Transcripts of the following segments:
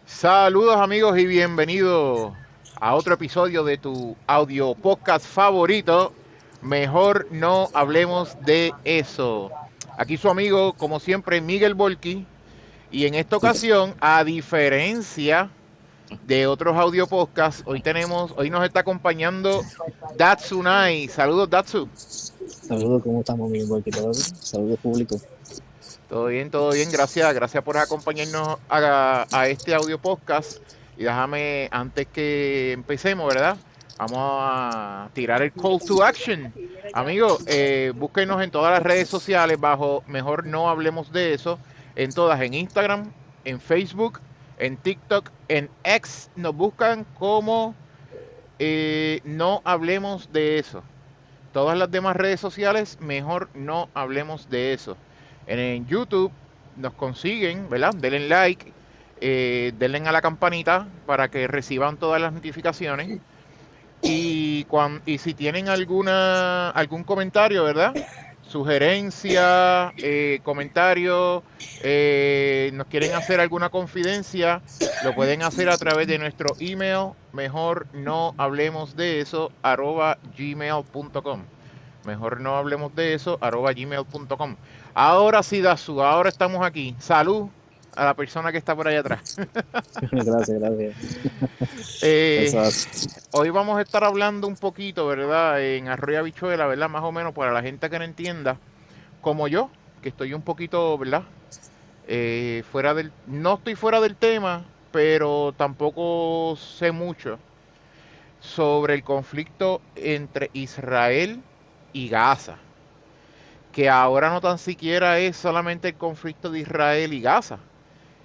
Saludos amigos y bienvenidos a otro episodio de tu audio podcast favorito. Mejor no hablemos de eso. Aquí su amigo, como siempre, Miguel Volki. Y en esta ocasión, a diferencia de otros audio podcasts, hoy nos está acompañando Datsunai. Saludos, Datsu. Saludos, ¿cómo estamos, mi igual que todo? Saludos público. Todo bien, gracias por acompañarnos a este audio podcast. Y déjame, antes que empecemos, ¿verdad? Vamos a tirar el call to action. Amigos, búsquenos en todas las redes sociales bajo Mejor No Hablemos de Eso. En todas, en Instagram, en Facebook, en TikTok, en X. Nos buscan como No Hablemos de Eso. Todas las demás redes sociales, mejor no hablemos de eso. En YouTube nos consiguen, ¿verdad? Denle like, denle a la campanita para que reciban todas las notificaciones. Y si tienen algún comentario, ¿verdad? Sugerencia, comentario, nos quieren hacer alguna confidencia, lo pueden hacer a través de nuestro email, mejor no hablemos de eso, @gmail.com. Mejor no hablemos de eso, @gmail.com. Ahora sí, Dasu, ahora estamos aquí. Salud a la persona que está por allá atrás. Gracias, gracias. Eh, Eso, Hoy vamos a estar hablando un poquito, ¿verdad? En Arroyo Habichuela, ¿verdad? Más o menos para la gente que no entienda, como yo, que estoy un poquito, ¿verdad? No estoy fuera del tema, pero tampoco sé mucho sobre el conflicto entre Israel y Gaza, que ahora no tan siquiera es solamente el conflicto de Israel y Gaza.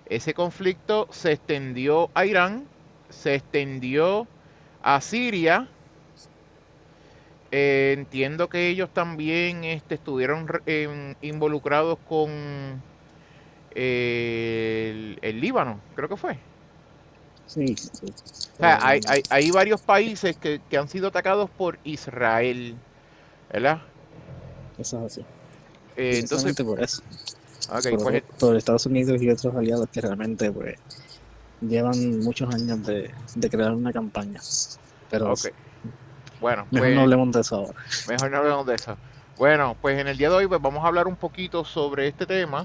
Ese conflicto se extendió a Irán, se extendió a Siria. Entiendo que ellos también estuvieron involucrados con el Líbano, creo que fue. sí, sí. O sea, hay varios países que han sido atacados por Israel, ¿verdad? Eso es así. Entonces, Precisamente por eso. ok, pues Por Estados Unidos y otros aliados que realmente pues, llevan muchos años de crear una campaña. Pero ok. Bueno, mejor no pues hablemos de eso ahora. mejor no hablemos de eso. Bueno, pues en el día de hoy pues vamos a hablar un poquito sobre este tema,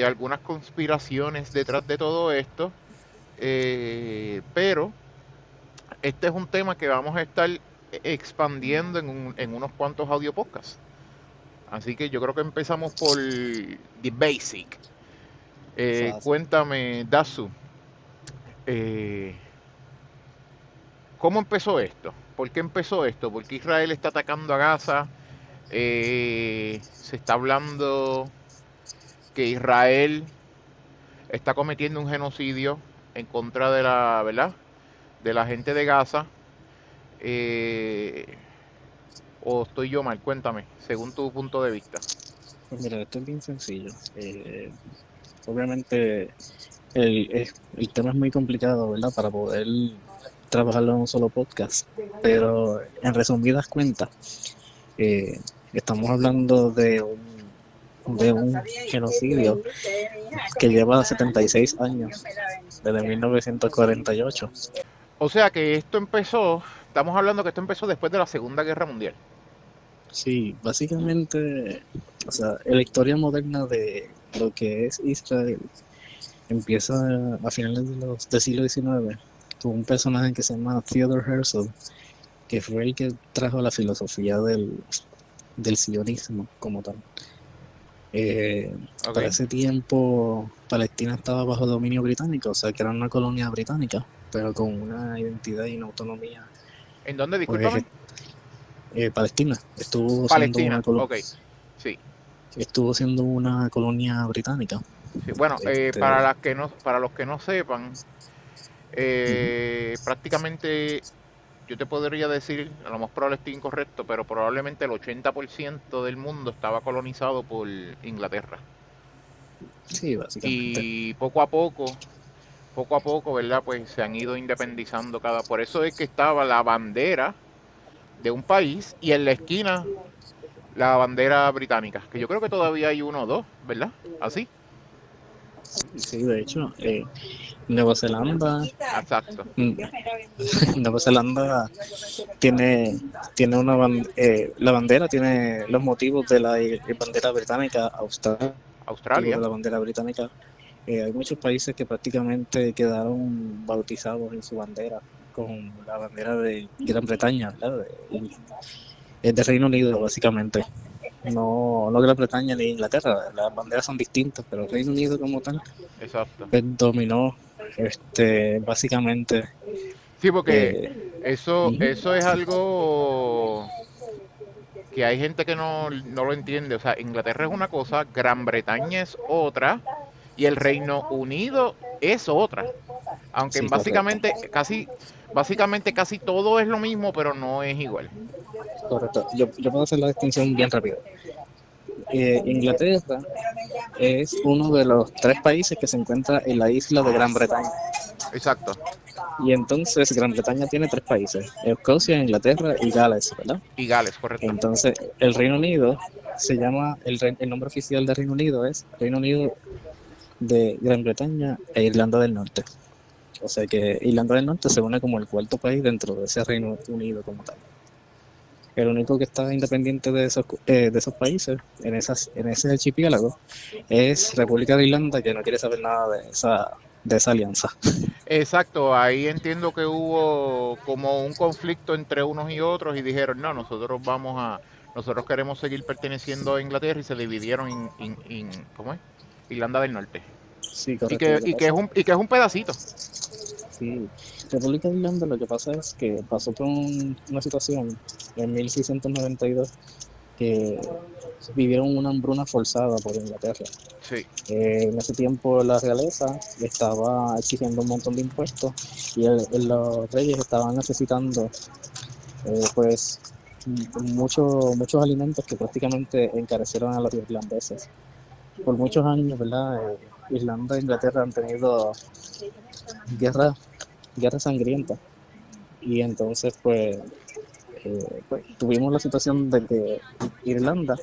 algunas conspiraciones detrás de todo esto, pero este es un tema que vamos a estar expandiendo en unos cuantos audio podcasts. Así que yo creo que empezamos por the basic. Eso es así. Cuéntame, Dasu, eh, ¿cómo empezó esto? ¿Por qué empezó esto? ¿Por qué Israel está atacando a Gaza? Se está hablando que Israel está cometiendo un genocidio en contra de la, ¿verdad? De la gente de Gaza. Eh, ¿O estoy yo mal? Cuéntame, según tu punto de vista. Pues mira, esto es bien sencillo. Obviamente el tema es muy complicado, ¿verdad? Para poder trabajarlo en un solo podcast. Pero en resumidas cuentas, Eh, estamos hablando de un genocidio que lleva 76 años, desde 1948. O sea que esto empezó, estamos hablando que esto empezó después de la Segunda Guerra Mundial. Sí, básicamente, o sea, la historia moderna de lo que es Israel empieza a finales del siglo XIX con un personaje que se llama Theodor Herzl, que fue el que trajo la filosofía del sionismo como tal. Para ¿Ok? ese tiempo Palestina estaba bajo dominio británico, o sea que era una colonia británica, pero con una identidad y una autonomía. ¿En dónde? Pues Discúlpame. Palestina Palestina. Ok. Sí. estuvo siendo una colonia británica. Sí. Bueno, Este, para los que no sepan, Ujú. prácticamente yo te podría decir, a lo más probable estoy incorrecto, pero probablemente el 80% del mundo estaba colonizado por Inglaterra. Sí, básicamente. Y poco a poco, ¿verdad? Pues se han ido independizando cada. Por eso es que estaba la bandera de un país y en la esquina la bandera británica, que yo creo que todavía hay uno o dos, ¿verdad? Así. Sí, de hecho, Nueva Zelanda, Exacto, mm, Nueva Zelanda tiene, tiene la bandera tiene los motivos de la bandera británica, Australia, motivos Australia, de la bandera británica. Hay muchos países que prácticamente quedaron bautizados en su bandera con la bandera de Gran Bretaña, ¿verdad? Es de Reino Unido, básicamente. No, no Gran Bretaña ni Inglaterra, las banderas son distintas, pero Reino Unido como tal, exacto. pues dominó básicamente. Sí, porque eh, Ujú. eso es algo que hay gente que no lo entiende. O sea, Inglaterra es una cosa, Gran Bretaña es otra y el Reino Unido es otra. Aunque Sí, correcto, básicamente casi todo es lo mismo, pero no es igual. correcto. Yo puedo hacer la distinción bien rápido. Inglaterra es uno de los tres países que se encuentra en la isla de Gran Bretaña. Exacto. Y entonces Gran Bretaña tiene tres países, Escocia, Inglaterra y Gales, ¿verdad? Y Gales, correcto. Entonces el Reino Unido se llama, el nombre oficial de Reino Unido es Reino Unido de Gran Bretaña e Irlanda del Norte. O sea que Irlanda del Norte se une como el cuarto país dentro de ese Reino Unido como tal. El único que está independiente de esos países, en ese archipiélago, es República de Irlanda, que no quiere saber nada de esa alianza. Exacto, ahí entiendo que hubo como un conflicto entre unos y otros y dijeron, no, nosotros queremos seguir perteneciendo a Inglaterra y se dividieron ¿cómo es? Irlanda del Norte. Sí, correcto. Lo que Y que pasa, y que es un pedacito. sí, República de Irlanda lo que pasa es que pasó por una situación en 1692 que vivieron una hambruna forzada por Inglaterra. Sí, En ese tiempo la realeza estaba exigiendo un montón de impuestos y los reyes estaban necesitando pues muchos alimentos que prácticamente encarecieron a los irlandeses. Por muchos años, ¿verdad? Irlanda e Inglaterra han tenido guerras guerra sangrientas y entonces pues tuvimos la situación de que Irlanda,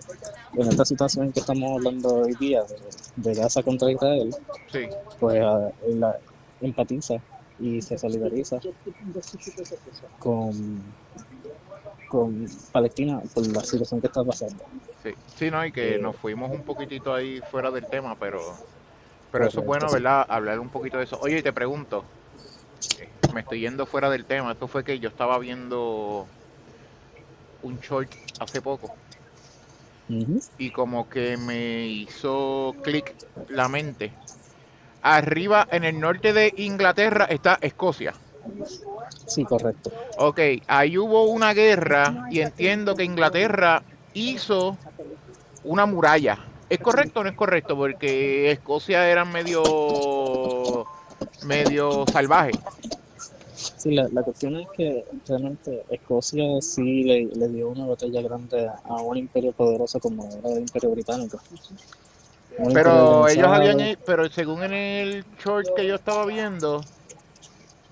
en esta situación que estamos hablando hoy día de Gaza contra Israel, sí. pues la empatiza y se solidariza con, con Palestina por la situación que está pasando. Sí, sí, no, y que Eh, nos fuimos un poquitito ahí fuera del tema, pero eso es Correcto, bueno, sí. ¿verdad? Hablar un poquito de eso. Oye, y te pregunto, me estoy yendo fuera del tema, esto fue que yo estaba viendo un short hace poco Ujú. y como que me hizo clic la mente. Arriba, en el norte de Inglaterra, está Escocia. Sí, correcto. Ok, ahí hubo una guerra y entiendo que Inglaterra hizo una muralla. ¿Es correcto o no es correcto? Porque Escocia era medio salvaje. Sí, la cuestión es que realmente Escocia sí le dio una batalla grande a un imperio poderoso como era el Imperio Británico. Un imperio organizado. Pero según en el short que yo estaba viendo,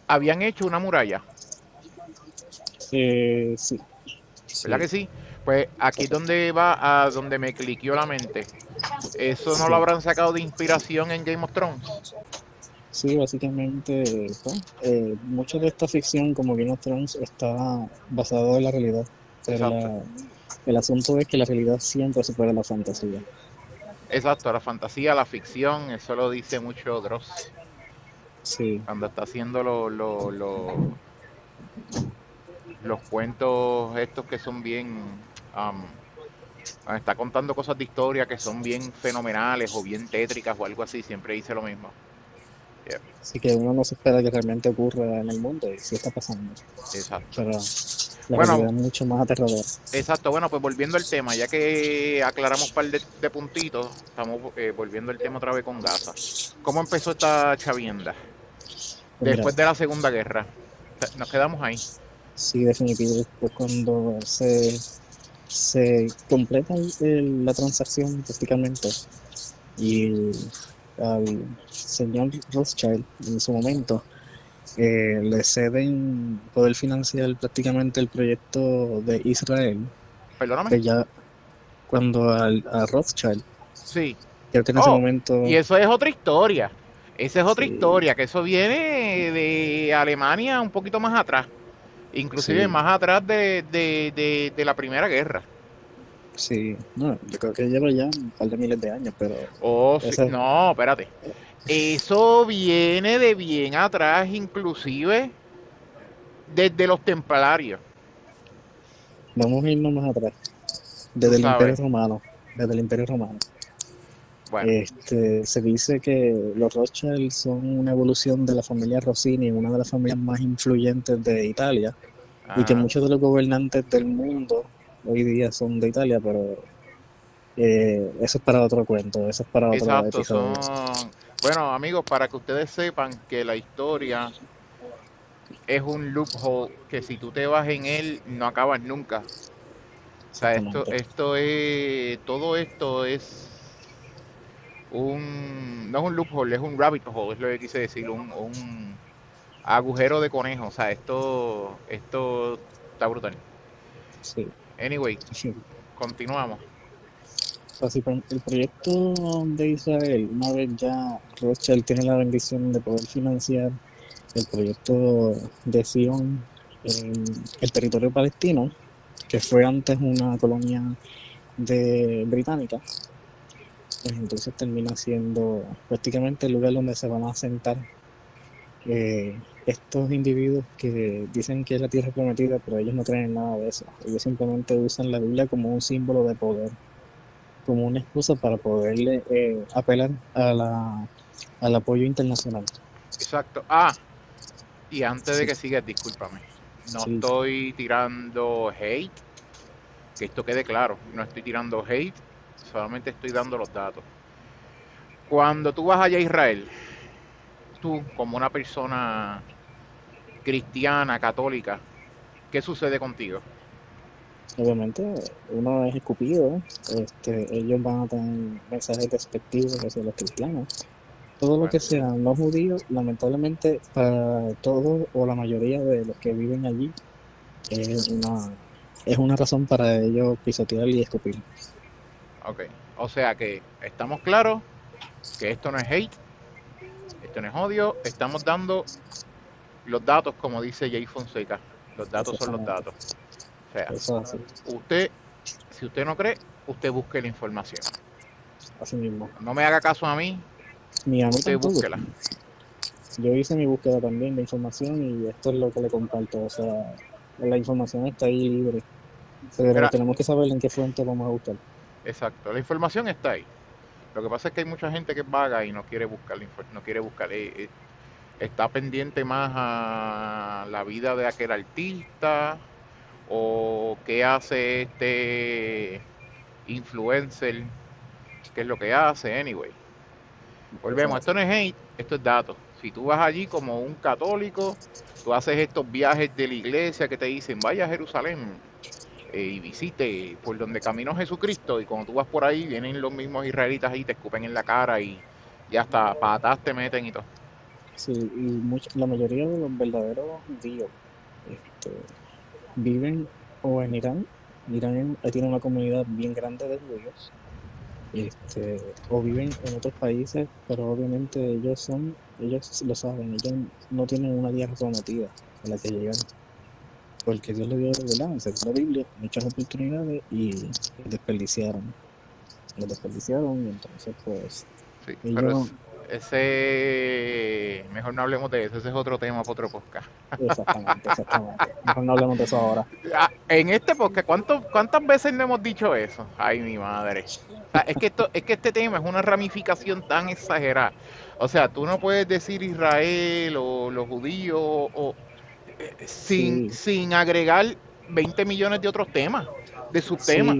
habían hecho una muralla. Sí, ¿Verdad sí, que sí? Pues aquí es correcto. donde va a donde me cliqueó la mente. ¿Eso no lo Sí, habrán sacado de inspiración en Game of Thrones? sí, básicamente, pues, mucha de esta ficción, como Game of Thrones, está basada en la realidad. Pero Exacto. el asunto es que la realidad siempre supera la fantasía. Exacto, la fantasía, la ficción, eso lo dice mucho Dross. Sí, Cuando está haciendo los cuentos estos que son bien... está contando cosas de historia que son bien fenomenales o bien tétricas o algo así, siempre dice lo mismo. Yep, así que uno no se espera que realmente ocurra en el mundo y sí está pasando. exacto. Pero la realidad Bueno, es mucho más aterradora. exacto, bueno, pues volviendo al tema, ya que aclaramos un par de puntitos, estamos volviendo al tema otra vez con Gaza. ¿Cómo empezó esta chavienda? Pues mira, Después de la Segunda Guerra. Nos quedamos ahí. sí, definitivo, pues cuando se completa la transacción prácticamente y al señor Rothschild en su momento le ceden poder financiar prácticamente el proyecto de Israel, Perdóname. pues ya cuando a Rothschild Sí, Creo que en ese Oh, momento, y eso es otra historia. Esa es otra sí, historia, que eso viene de Alemania un poquito más atrás, inclusive sí, más atrás de la Primera Guerra. sí. No, yo creo que lleva ya un par de miles de años, pero Oh, sí. esa, No, espérate. Eso viene de bien atrás, inclusive desde los templarios, vamos a irnos más atrás, tú desde el Imperio sabes. Romano, desde el Imperio Romano. Bueno, Se dice que los Rothschild son una evolución de la familia Rossini, una de las familias más influyentes de Italia, y que ajá, muchos de los gobernantes del mundo hoy día son de Italia, pero eso es para otro cuento, eso es para otro exacto, episodio. son... Bueno, amigos, para que ustedes sepan que la historia es un loophole que si tú te vas en él no acabas nunca. O sea, Exactamente. todo esto es no es un loophole, es un rabbit hole, es lo que quise decir, un agujero de conejo. O sea, esto está brutal. Sí. Anyway, Sí. continuamos. O sea, si el proyecto de Israel, una vez ya Rothschild tiene la bendición de poder financiar el proyecto de Sion en el territorio palestino, que fue antes una colonia de británica, pues entonces termina siendo prácticamente el lugar donde se van a asentar estos individuos que dicen que es la tierra prometida, pero ellos no creen en nada de eso. Ellos simplemente usan la Biblia como un símbolo de poder, como una excusa para poderle apelar al apoyo internacional. Exacto. Ah, y antes de Sí, que sigas, discúlpame. No sí, estoy tirando hate, que esto quede claro. No estoy tirando hate, solamente estoy dando los datos. Cuando tú vas allá a Israel, tú como una persona cristiana, católica, ¿qué sucede contigo? obviamente uno es escupido, ellos van a tener mensajes despectivos hacia los cristianos. Todo lo Bueno, que sea no judío, lamentablemente para todos o la mayoría de los que viven allí, es una, es una razón para ellos pisotear y escupir. ok. O sea que estamos claros que esto no es hate, esto no es odio, estamos dando los datos como dice Jay Fonseca. Los datos son los Exactamente. datos. O sea, Eso es así, usted, si usted no cree, usted busque la información. así mismo. No me haga caso a mí, Ni a mí usted tampoco. búsquela. Yo hice mi búsqueda también de información y esto es lo que le comparto. O sea, la información está ahí libre, pero Mira, tenemos que saber en qué fuente vamos a buscar. exacto, la información está ahí. Lo que pasa es que hay mucha gente que es vaga y no quiere buscar, no quiere buscar, está pendiente más a la vida de aquel artista o qué hace este influencer, qué es lo que hace, anyway. Eso Volvemos, es así. esto no es hate, esto es datos. Si tú vas allí como un católico, tú haces estos viajes de la iglesia que te dicen, vaya a Jerusalén y visite por donde caminó Jesucristo, y cuando tú vas por ahí, vienen los mismos israelitas y te escupen en la cara y hasta patas te meten y todo. Sí, y la mayoría de los verdaderos judíos este, viven o en Irán. Irán tiene una comunidad bien grande de judíos, o viven en otros países, pero obviamente ellos lo saben, ellos no tienen una tierra prometida a la que llegar, porque Dios le dio, ¿verdad? Según la Biblia, muchas oportunidades y desperdiciaron, lo desperdiciaron y entonces pues Sí, pero ellos, ese, mejor no hablemos de eso, ese es otro tema para otro podcast. exactamente, exactamente. Mejor no hablemos de eso ahora. En este podcast, ¿cuántas veces no hemos dicho eso? Ay, mi madre. O sea, es que este tema es una ramificación tan exagerada. O sea, tú no puedes decir Israel o los judíos Sí, sin agregar 20 millones de otros temas, de subtemas.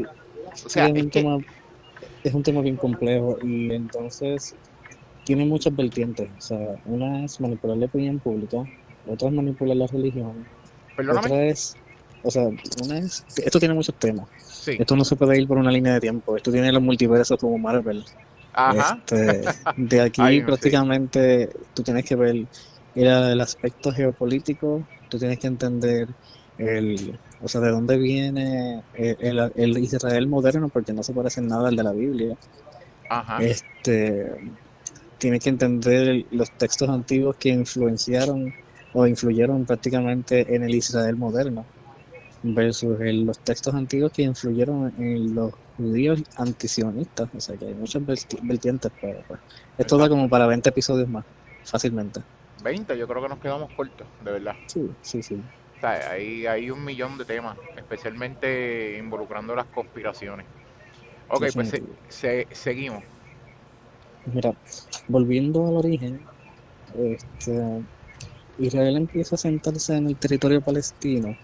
sí, O sí sea, es que, es un tema bien complejo y entonces tiene muchas vertientes. O sea, una es manipular la opinión pública, otra es manipular la religión, perdóname, otra es, o sea, una es, esto tiene muchos temas. sí, Esto no se puede ir por una línea de tiempo. Esto tiene los multiversos como Marvel. ajá, De aquí ay, sí, prácticamente tú tienes que ver el aspecto geopolítico, tú tienes que entender o sea, de dónde viene el Israel moderno, porque no se parece en nada al de la Biblia. Ajá. este, tiene que entender los textos antiguos que influenciaron o influyeron prácticamente en el Israel moderno versus los textos antiguos que influyeron en los judíos antisionistas. O sea que hay muchas vertientes, pero pues, esto da Exacto. como para 20 episodios más, fácilmente. 20, yo creo que nos quedamos cortos, de verdad. Sí, sí, sí, O sea, hay un millón de temas, especialmente involucrando las conspiraciones. Ok, pues definitivo. seguimos. Mira, volviendo al origen, este, Israel empieza a sentarse en el territorio palestino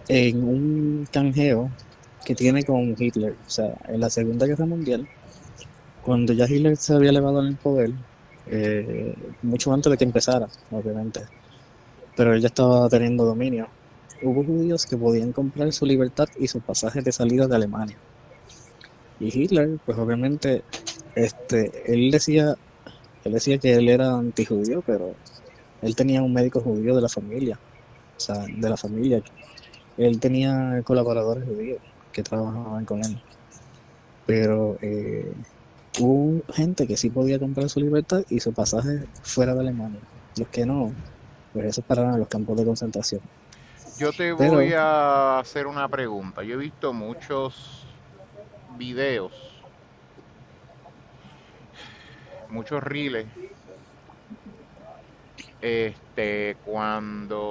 en un canjeo que tiene con Hitler. O sea, en la Segunda Guerra Mundial, cuando ya Hitler se había elevado en el poder, mucho antes de que empezara, obviamente, pero él ya estaba teniendo dominio. Hubo judíos que podían comprar su libertad y sus pasajes de salida de Alemania. Y Hitler, pues obviamente, él decía que él era antijudío, pero él tenía un médico judío de la familia, o sea, de la familia. Él tenía colaboradores judíos que trabajaban con él, pero hubo gente que sí podía comprar su libertad y su pasaje fuera de Alemania. Los que no, pues esos pararon en los campos de concentración. Yo te voy Pero, a hacer una pregunta. Yo he visto muchos videos, muchos reels, cuando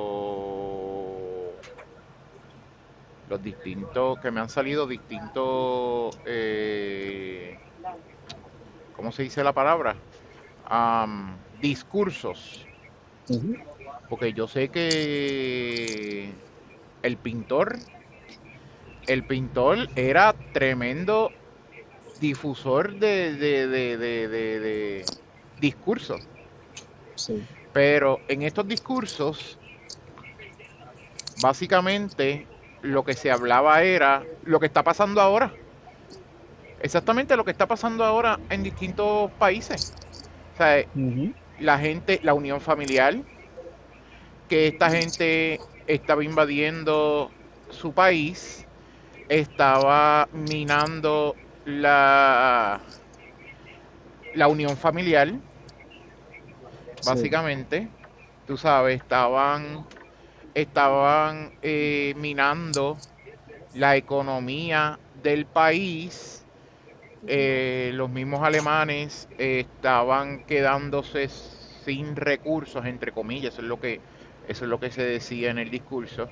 los distintos, que me han salido distintos, ¿cómo se dice la palabra? Discursos. ujú, Porque yo sé que el pintor, el pintor era tremendo difusor de discursos. sí, Pero en estos discursos, básicamente, lo que se hablaba era lo que está pasando ahora. Exactamente lo que está pasando ahora en distintos países. O sea, ujú, la gente, la unión familiar, que esta gente estaba invadiendo su país, estaba minando la unión familiar, sí, básicamente. Tú sabes, estaban minando la economía del país. Los mismos alemanes estaban quedándose sin recursos, entre comillas, eso es lo que se decía en el discurso.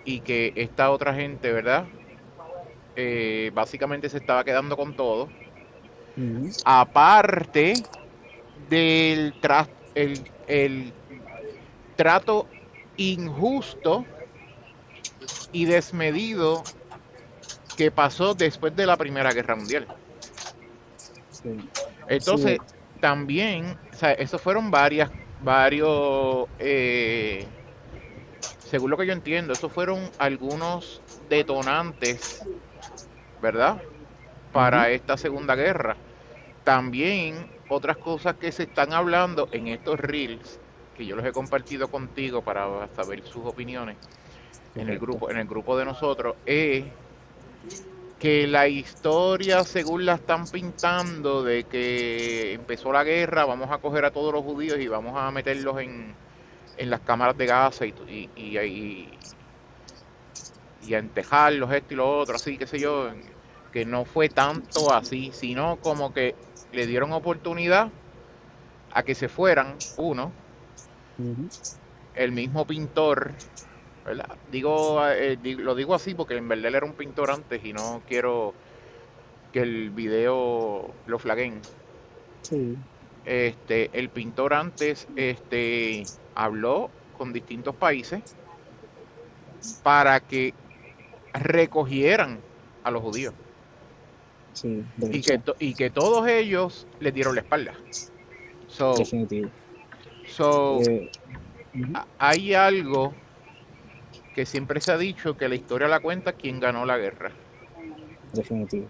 Y que esta otra gente, ¿verdad? Básicamente se estaba quedando con todo. ujú, Aparte del el trato injusto y desmedido que pasó después de la Primera Guerra Mundial. sí, sí, Entonces, también, o sea, esos fueron varios, según lo que yo entiendo, esos fueron algunos detonantes, ¿verdad? ujú, Para esta Segunda Guerra. También otras cosas que se están hablando en estos reels, que yo los he compartido contigo para saber sus opiniones correcto. en el grupo de nosotros, es que la historia, según la están pintando, de que empezó la guerra, vamos a coger a todos los judíos y vamos a meterlos en las cámaras de Gaza y a entejarlos, esto y lo otro, así, qué sé yo, que no fue tanto así, sino como que le dieron oportunidad a que se fueran, uno, Ujú, el mismo pintor, ¿verdad? Lo digo así porque en verdad él era un pintor antes y no quiero que el video lo flaguen. sí, El pintor antes habló con distintos países para que recogieran a los judíos sí, de hecho, y que todos ellos les dieron la espalda. So, definitivo. so Eh, ujú, hay algo que siempre se ha dicho que la historia la cuenta quien ganó la guerra. definitivo,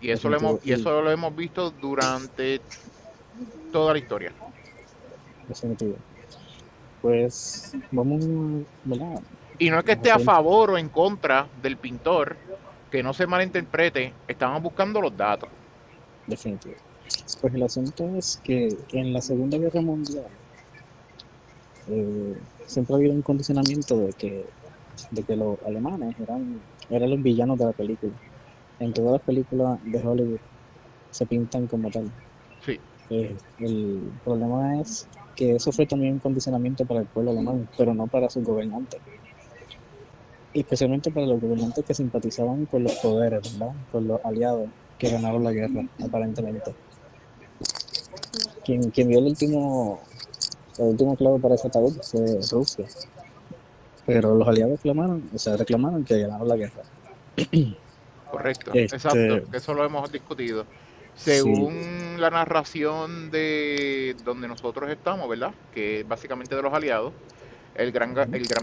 Y eso definitivo. y eso lo hemos visto durante toda la historia. Definitivo. Pues vamos, ¿verdad? Y no es que A esté a hacer, favor o en contra del pintor, que no se malinterprete, estaban buscando los datos. definitivo. Pues el asunto es que en la Segunda Guerra Mundial siempre ha habido un condicionamiento de que los alemanes eran los villanos de la película. En todas las películas de Hollywood se pintan como tal. Sí, El problema es que eso fue también un condicionamiento para el pueblo alemán, pero no para sus gobernantes. Y especialmente para los gobernantes que simpatizaban con los poderes, ¿verdad? Con los aliados que ganaron la guerra, aparentemente. Quien vio el último clavo para ese ataúd fue Rusia. Pero los aliados clamaron, o sea, reclamaron que ganaron la guerra. correcto, exacto, Este, que eso lo hemos discutido. sí, Según la narración de donde nosotros estamos, ¿verdad? Que es básicamente de los aliados, el gran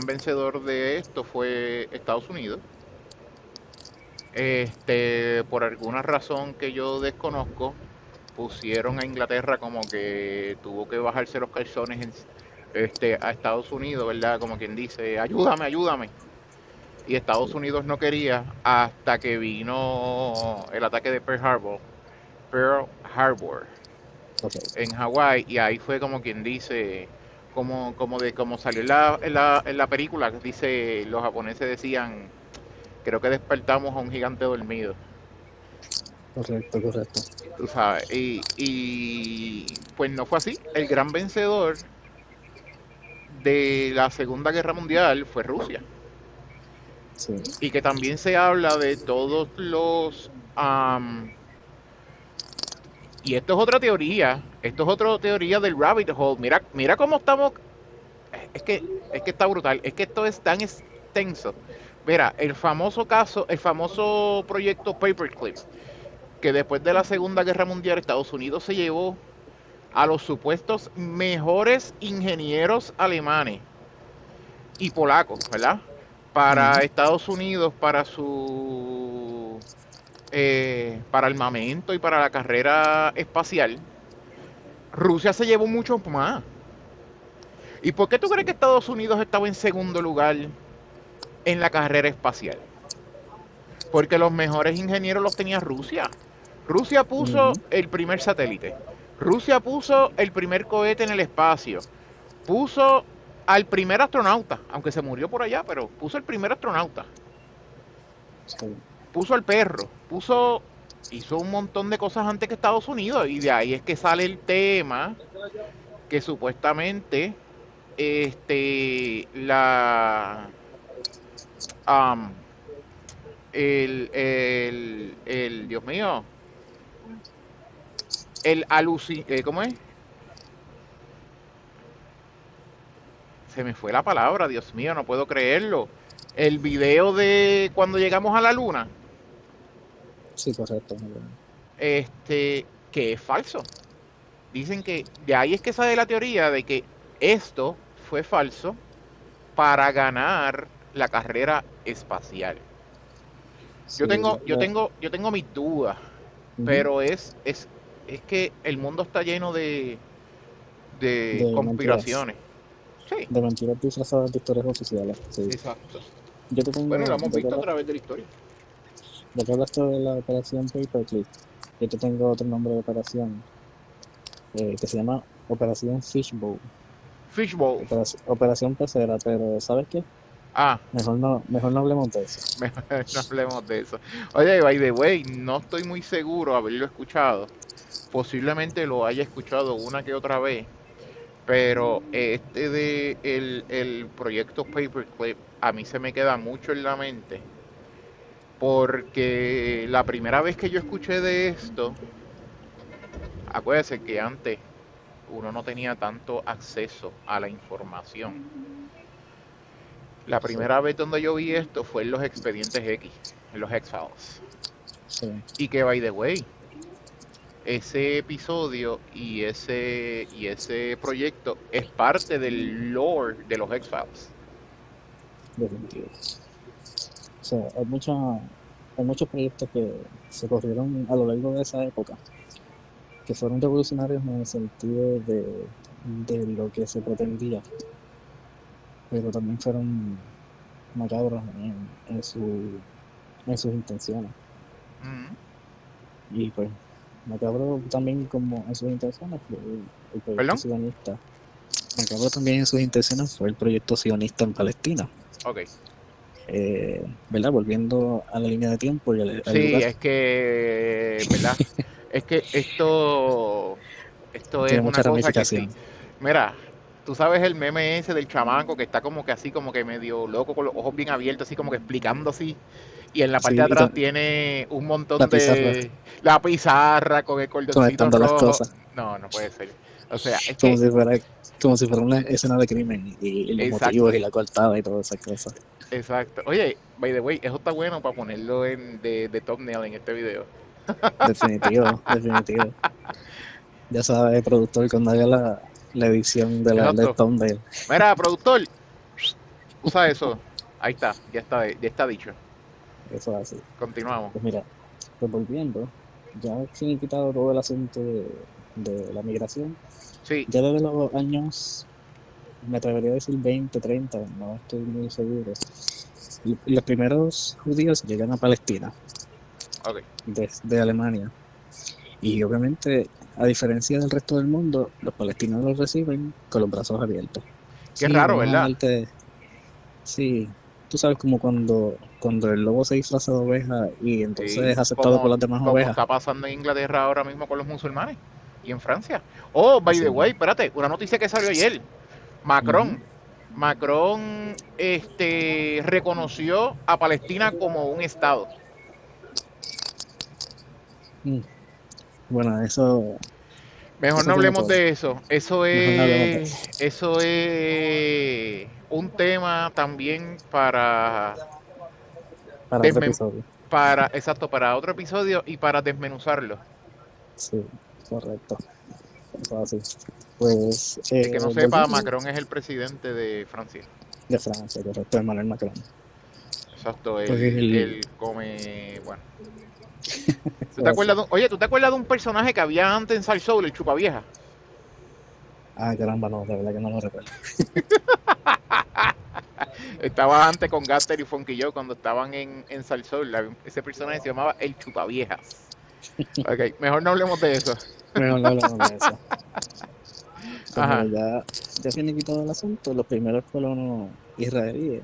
vencedor de esto fue Estados Unidos. Por alguna razón que yo desconozco, pusieron a Inglaterra como que tuvo que bajarse los calzones a Estados Unidos, ¿verdad? Como quien dice, ayúdame, ayúdame. Y Estados sí, Unidos no quería hasta que vino el ataque de Pearl Harbor correcto. en Hawái, y ahí fue como quien dice, como salió en la película, que dice, los japoneses decían, creo que despertamos a un gigante dormido, Correcto, correcto. tú sabes, y pues no fue así. El gran vencedor de la Segunda Guerra Mundial fue Rusia, Sí. y que también se habla de todos los... y esto es otra teoría, esto es otra teoría del rabbit hole. Mira, mira cómo estamos. Es que, es que está brutal. Es que esto es tan extenso. Mira, el famoso caso, el famoso proyecto Paperclip, que después de la Segunda Guerra Mundial Estados Unidos se llevó a los supuestos mejores ingenieros alemanes y polacos, ¿verdad? Para Ujú. Estados Unidos, para armamento y para la carrera espacial. Rusia se llevó mucho más. ¿Y por qué tú crees que Sí. Estados Unidos estaba en segundo lugar en la carrera espacial? Porque los mejores ingenieros los tenía Rusia. Rusia puso Ujú. el primer satélite. Rusia puso el primer cohete en el espacio. Puso al primer astronauta, aunque se murió por allá, pero puso el primer astronauta. Sí. Puso al perro. Hizo un montón de cosas antes que Estados Unidos. Y de ahí es que sale el tema que supuestamente la am, Dios mío, ¿cómo es? Se me fue la palabra, Dios mío, no puedo creerlo. El video de cuando llegamos a la luna, Sí, correcto. Muy bien. que es falso. Dicen que de ahí es que sale la teoría de que esto fue falso para ganar la carrera espacial. Sí, Yo tengo mis dudas, ujú. pero es que el mundo está lleno de De mentiras. conspiraciones. Sí, De mentiras disfrazadas de historias oficiales. Sí. exacto. Yo te Bueno, lo tengo, hemos visto a través de la historia. ya que hablaste de la operación Paperclip, yo te tengo otro nombre de operación que se llama Operación Fishbowl. Fishbowl. Operación Pecera, pero ¿sabes qué? Ah, Mejor no hablemos de eso. mejor no hablemos de eso. Oye, by the way, no estoy muy seguro de haberlo escuchado. Posiblemente lo haya escuchado una que otra vez. Pero el proyecto Paperclip a mí se me queda mucho en la mente. Porque la primera vez que yo escuché de esto, acuérdese que antes uno no tenía tanto acceso a la información. La Sí, primera vez donde yo vi esto fue en los expedientes X, en los X-Files. sí, Y que, by the way, ese episodio y ese proyecto es parte del lore de los X-Files. definitivo. O sea, hay muchos proyectos que se corrieron a lo largo de esa época, que fueron revolucionarios en el sentido de lo que se pretendía, pero también fueron macabros en sus intenciones. Ujú. Y pues, macabro también como en sus intenciones fue el proyecto ¿Perdón? sionista. Macabro también en sus intenciones fue el proyecto sionista en Palestina. Ok. ¿Verdad? Volviendo a la línea de tiempo y al Sí, lugar, es que, ¿verdad? Es que esto es tiene una mucha cosa que sí. ramificación. Mira, tú sabes el meme ese del chamaco que está como que así, como que medio loco, con los ojos bien abiertos, así como que explicando así. Y en la parte Sí, de y atrás tiene un la montón pizarra de la pizarra con el cordoncito conectando las rojo. cosas, No, no puede ser. O sea, es como que, si fuera, como si fuera una escena de crimen y los motivos exacto, y la cortada y todas esas cosas. exacto. Oye, by the way, eso está bueno para ponerlo de thumbnail en este video. Definitivo, definitivo. Ya sabes, productor, cuando haga la edición de del Exacto. thumbnail, Mira, productor, usa eso. Ahí está, ya está dicho. eso así. Continuamos. Pues mira, pues volviendo, ya sin quitado todo el asunto de la migración, Sí, ya desde los años, me atrevería a decir 20, 30, no estoy muy seguro, los primeros judíos llegan a Palestina ok. desde Alemania. Y obviamente, a diferencia del resto del mundo, los palestinos los reciben con los brazos abiertos. Qué Sí, raro, vamos a ¿verdad? darte, sí, tú sabes como cuando el lobo se disfraza de oveja y entonces Sí, es aceptado por como, las demás como ovejas. está pasando en Inglaterra ahora mismo con los musulmanes y en Francia. Oh, by Así the way, mismo. espérate, una noticia que salió ayer. Ujú. Macron, Macron, reconoció a Palestina como un estado. Mm. Bueno, Mejor eso no tiene hablemos todo. de eso. Mejor no hablemos de eso. Eso es un tema también Para otro desmen- episodio. exacto, para otro episodio y para desmenuzarlo. Sí, correcto. Eso así. Pues, El que no sepa, volviendo Macron es el presidente de Francia. de Francia, correcto, Emmanuel Macron. Exacto, Pues él come, bueno. ¿Tú te eso así. acuerdas oye, ¿tú te acuerdas de un personaje que había antes en Sal Soul, el Chupavieja? Ah, caramba, no, de verdad que no lo recuerdo. Estaba antes con Gaster y Funky Joe cuando estaban en Sal Soul. Ese personaje se llamaba el Chupaviejas. Ok, mejor no hablemos de eso. Mejor no hablamos de eso. Pues mira, Ajá, ya tiene quitado el asunto, los primeros colonos israelíes,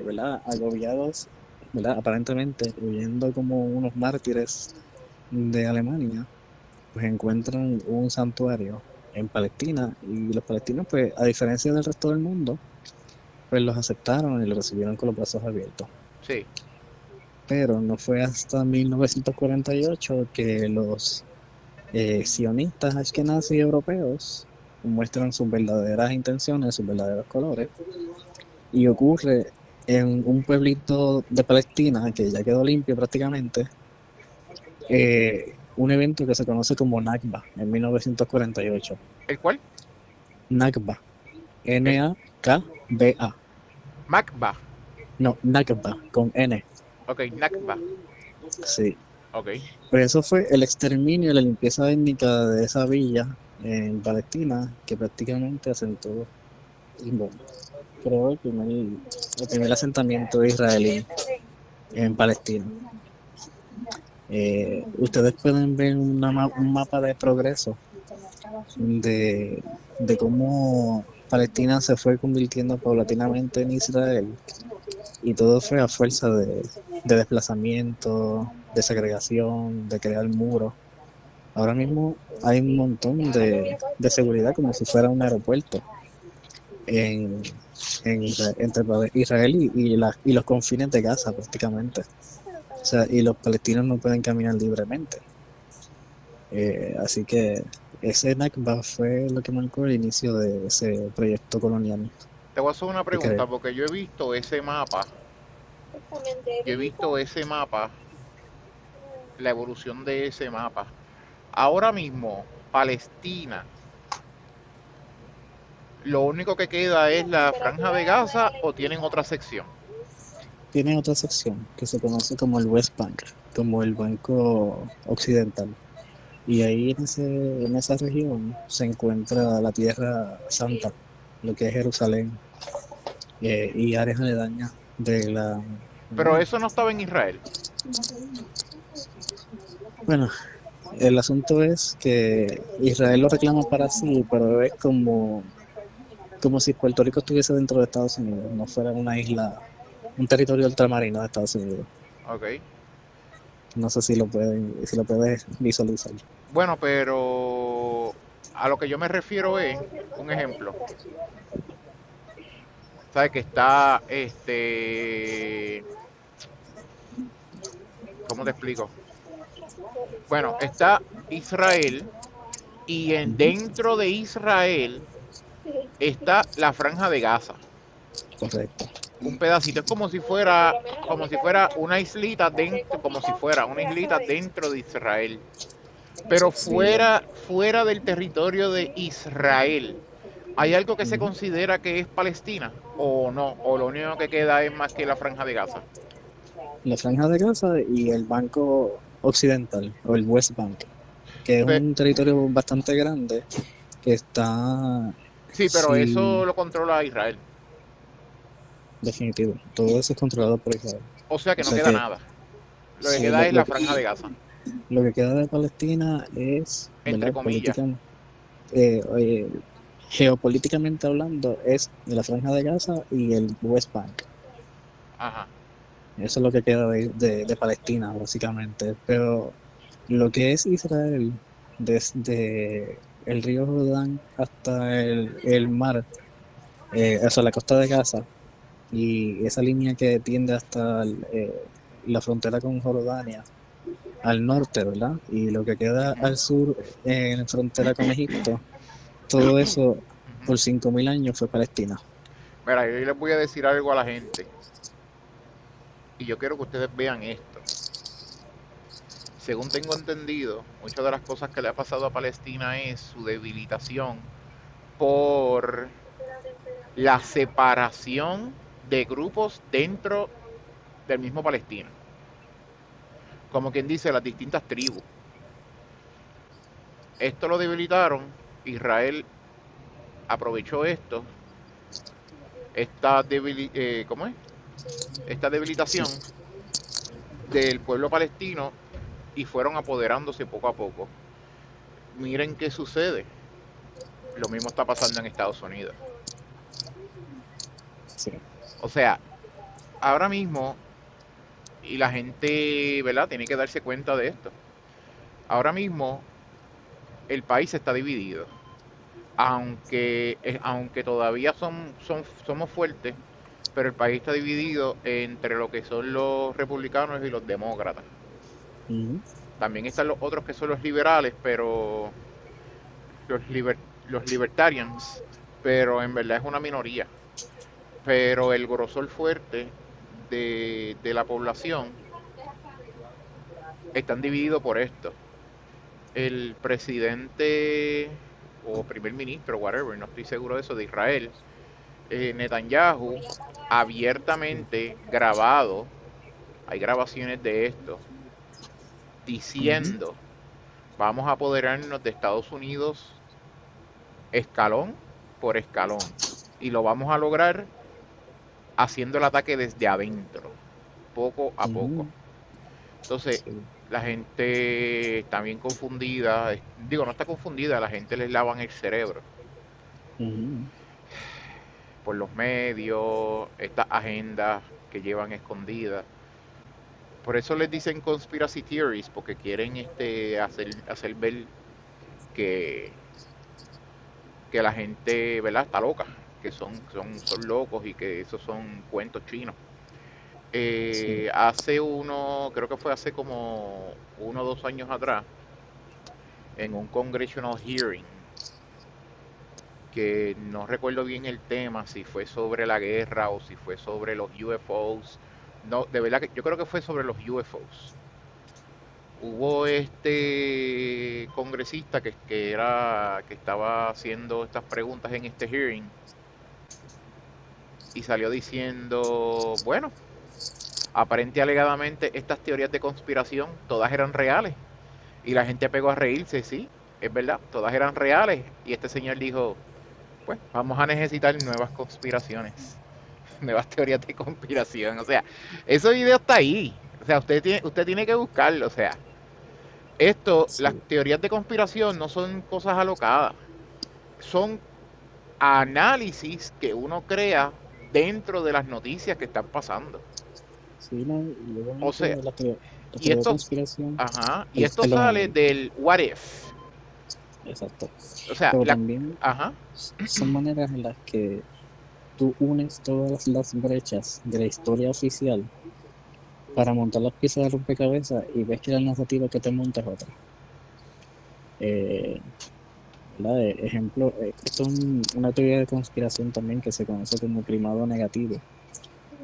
¿verdad? Agobiados, ¿verdad? Aparentemente huyendo como unos mártires de Alemania, pues encuentran un santuario en Palestina y los palestinos, pues a diferencia del resto del mundo, pues los aceptaron y los recibieron con los brazos abiertos. sí. Pero no fue hasta 1948 que los sionistas ashkenazis europeos muestran sus verdaderas intenciones, sus verdaderos colores, y ocurre en un pueblito de Palestina que ya quedó limpio prácticamente, un evento que se conoce como Nakba en 1948. ¿El cuál? Nakba, El Nakba, Macba. no, Nakba, con N, Ok, Nakba. sí. Ok. Pues eso fue el exterminio y la limpieza étnica de esa villa en Palestina que prácticamente asentó, bueno, creo, el primer asentamiento israelí en Palestina. Ustedes pueden ver un mapa de progreso de, de cómo Palestina se fue convirtiendo paulatinamente en Israel y todo fue a fuerza de desplazamiento, de segregación, de crear muros. Ahora mismo hay un montón de seguridad como si fuera un aeropuerto en, entre Israel y los confines de Gaza prácticamente. O sea, y los palestinos no pueden caminar libremente. Así que ese Nakba fue lo que marcó el inicio de ese proyecto colonial. Te voy a hacer una Que cre- pregunta porque yo he visto ese mapa. Yo he visto ese mapa, la evolución de ese mapa. Ahora mismo, Palestina, lo único que queda es la franja de Gaza o tienen otra sección. Tiene otra sección que se conoce como el West Bank, como el Banco Occidental. Y ahí en esa región se encuentra la Tierra Santa, lo que es Jerusalén, y áreas aledañas de la, Pero eso no estaba en Israel. Bueno, el asunto es que Israel lo reclama para sí, pero es como si Puerto Rico estuviese dentro de Estados Unidos, no fuera una isla, un territorio ultramarino de Estados Unidos. Ok. No sé si lo puedes visualizar. Bueno, pero a lo que yo me refiero es, un ejemplo, ¿sabes? Que está, ¿cómo te explico? Bueno, está Israel y Ujú, dentro de Israel está la Franja de Gaza. correcto. Un pedacito, es como si fuera una islita dentro, como si fuera una islita dentro de Israel, pero Sí, fuera del territorio de Israel. ¿Hay algo que se ujú. considera que es Palestina o no? ¿O lo único que queda es más que la Franja de Gaza? La Franja de Gaza y el Banco Occidental, o el West Bank, que es Pe- un territorio bastante grande que está, sí, pero sí, eso lo controla Israel. definitivo. Todo eso es controlado por Israel. O sea O que no sea queda que nada. Lo que sí, queda es la Franja de Gaza, lo que queda de Palestina es, entre ¿verdad? comillas. Geopolíticamente hablando, es de la Franja de Gaza y el West Bank. Ajá. Eso es lo que queda de Palestina, básicamente. Pero lo que es Israel, desde el río Jordán hasta el mar, o sea, la costa de Gaza, y esa línea que tiende hasta la frontera con Jordania, al norte, ¿verdad? Y lo que queda Ujú, al sur, en frontera con Egipto, todo eso ujú. por 5.000 años fue Palestina. Mira, yo les voy a decir algo a la gente y yo quiero que ustedes vean esto. Según tengo entendido, muchas de las cosas que le ha pasado a Palestina es su debilitación por la separación de grupos dentro del mismo Palestina. Como quien dice, las distintas tribus. Esto lo debilitaron. Israel aprovechó esto, ¿cómo es? Esta Sí, debilitación del pueblo palestino y fueron apoderándose poco a poco. Miren qué sucede. Lo mismo está pasando en Estados Unidos. sí, O sea, ahora mismo, y la gente, ¿verdad? Tiene que darse cuenta de esto. Ahora mismo el país está dividido. Aunque todavía somos fuertes, pero el país está dividido entre lo que son los republicanos y los demócratas. ujú, También están los otros que son los liberales, pero los, liber, los libertarians, pero en verdad es una minoría. Pero el grosor fuerte de la población están divididos por esto. El presidente o primer ministro, whatever, no estoy seguro de eso, de Israel, Netanyahu, abiertamente grabado, hay grabaciones de esto, ujú. diciendo, vamos a apoderarnos de Estados Unidos escalón por escalón. Y lo vamos a lograr haciendo el ataque desde adentro, poco a poco. Ujú, Entonces, sí, la gente está bien confundida. Digo, no está confundida, la gente les lavan el cerebro ujú, por los medios, estas agendas que llevan escondidas. Por eso les dicen conspiracy theories, porque quieren hacer ver que, que la gente, ¿verdad?, está loca, que son locos y que esos son cuentos chinos. sí, Creo que fue hace como 1 o 2 años atrás, en un congressional hearing, que no recuerdo bien el tema, si fue sobre la guerra o si fue sobre los UFOs. No, de verdad que yo creo que fue sobre los UFOs. Hubo este congresista que estaba haciendo estas preguntas en este hearing y salió diciendo, bueno, aparente y alegadamente estas teorías de conspiración todas eran reales. Y la gente pegó a reírse, sí, es verdad, todas eran reales. Y este señor dijo, pues vamos a necesitar nuevas conspiraciones. nuevas teorías de conspiración. O sea, ese video está ahí. O sea, usted tiene que buscarlo. O sea, las Sí, teorías de conspiración no son cosas alocadas. Son análisis que uno crea dentro de las noticias que están pasando. sí, no, y O obviamente sea, la y teoría de esto, conspiración, ajá, y esto perdóname, sale del what if. exacto. O sea, Pero también ajá, son maneras en las que tú unes todas las brechas de la historia oficial para montar las piezas de rompecabezas y ves que la narrativa que te monta es otra. Eh, ¿Verdad? Ejemplo, esto es una teoría de conspiración también que se conoce como primado negativo,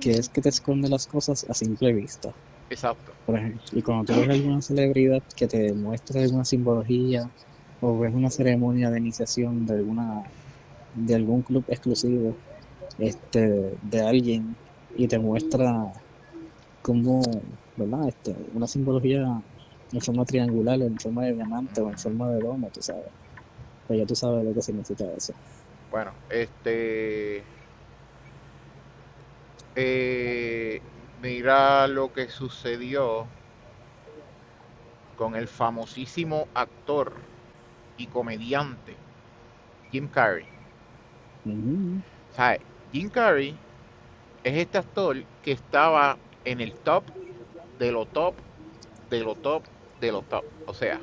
que es que te esconde las cosas a simple vista. exacto. Por ejemplo, y cuando tú ves alguna celebridad que te muestra alguna simbología o ves una ceremonia de iniciación de algún club exclusivo de alguien y te muestra como, ¿verdad? Una simbología en forma triangular, en forma de diamante o en Ujú. forma de domo, tú sabes. Pues ya tú sabes lo que significa eso. Bueno, eh, mira lo que sucedió con el famosísimo actor y comediante Jim Carrey. Ujú. O sea, Jim Carrey es este actor que estaba en el top de lo top, de lo top, de lo top. O sea,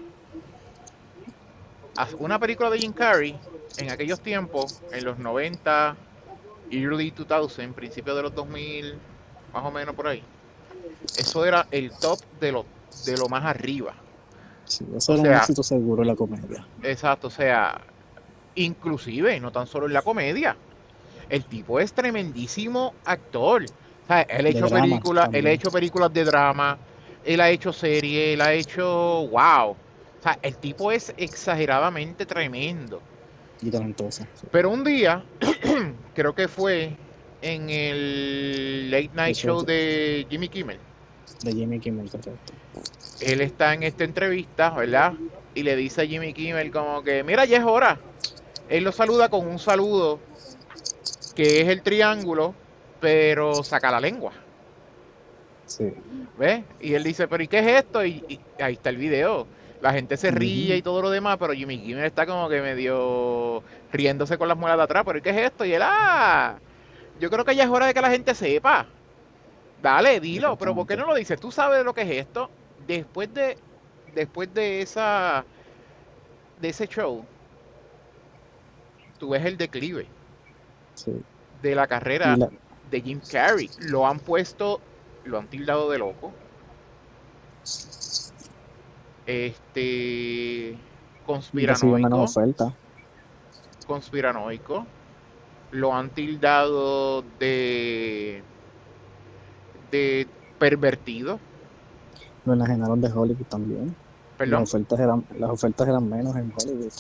una película de Jim Carrey en aquellos tiempos, en los 90, early 2000, principios de los 2000, más o menos por ahí. Eso era el top de lo más arriba. Sí, eso O era un sea, éxito seguro en la comedia. exacto, o sea, inclusive, no tan solo en la comedia, el tipo es tremendísimo actor. O sea, él ha De hecho drama películas, él ha también, hecho películas de drama, él ha hecho series, él ha hecho, wow. O sea, el tipo es exageradamente tremendo. y talentoso. Sí. Pero un día, creo que fue en el Late De Night hecho, Show de Jimmy Kimmel, de Jimmy Kimmel, correcto. él está en esta entrevista, ¿verdad? Y le dice a Jimmy Kimmel como que, mira, ya es hora. Él lo saluda con un saludo que es el triángulo, pero saca la lengua, Sí. ¿ves? Y él dice, pero ¿y qué es esto? Y ahí está el video. La gente se ríe Ujú. y todo lo demás, pero Jimmy Kimmel está como que medio riéndose con las muelas de atrás, pero ¿y qué es esto? Y él, yo creo que ya es hora de que la gente sepa. Dale, dilo, pero ¿por qué Exactamente. no lo dices? Tú sabes lo que es esto. Después de, después de ese show, tú ves el declive Sí. de la Y carrera la, de Jim Carrey. Lo han tildado de loco. Este, recibe menos conspiranoico, oferta. conspiranoico. Lo han tildado de pervertido. Lo enajenaron de Hollywood también. Perdón. Las ofertas eran menos en Hollywood.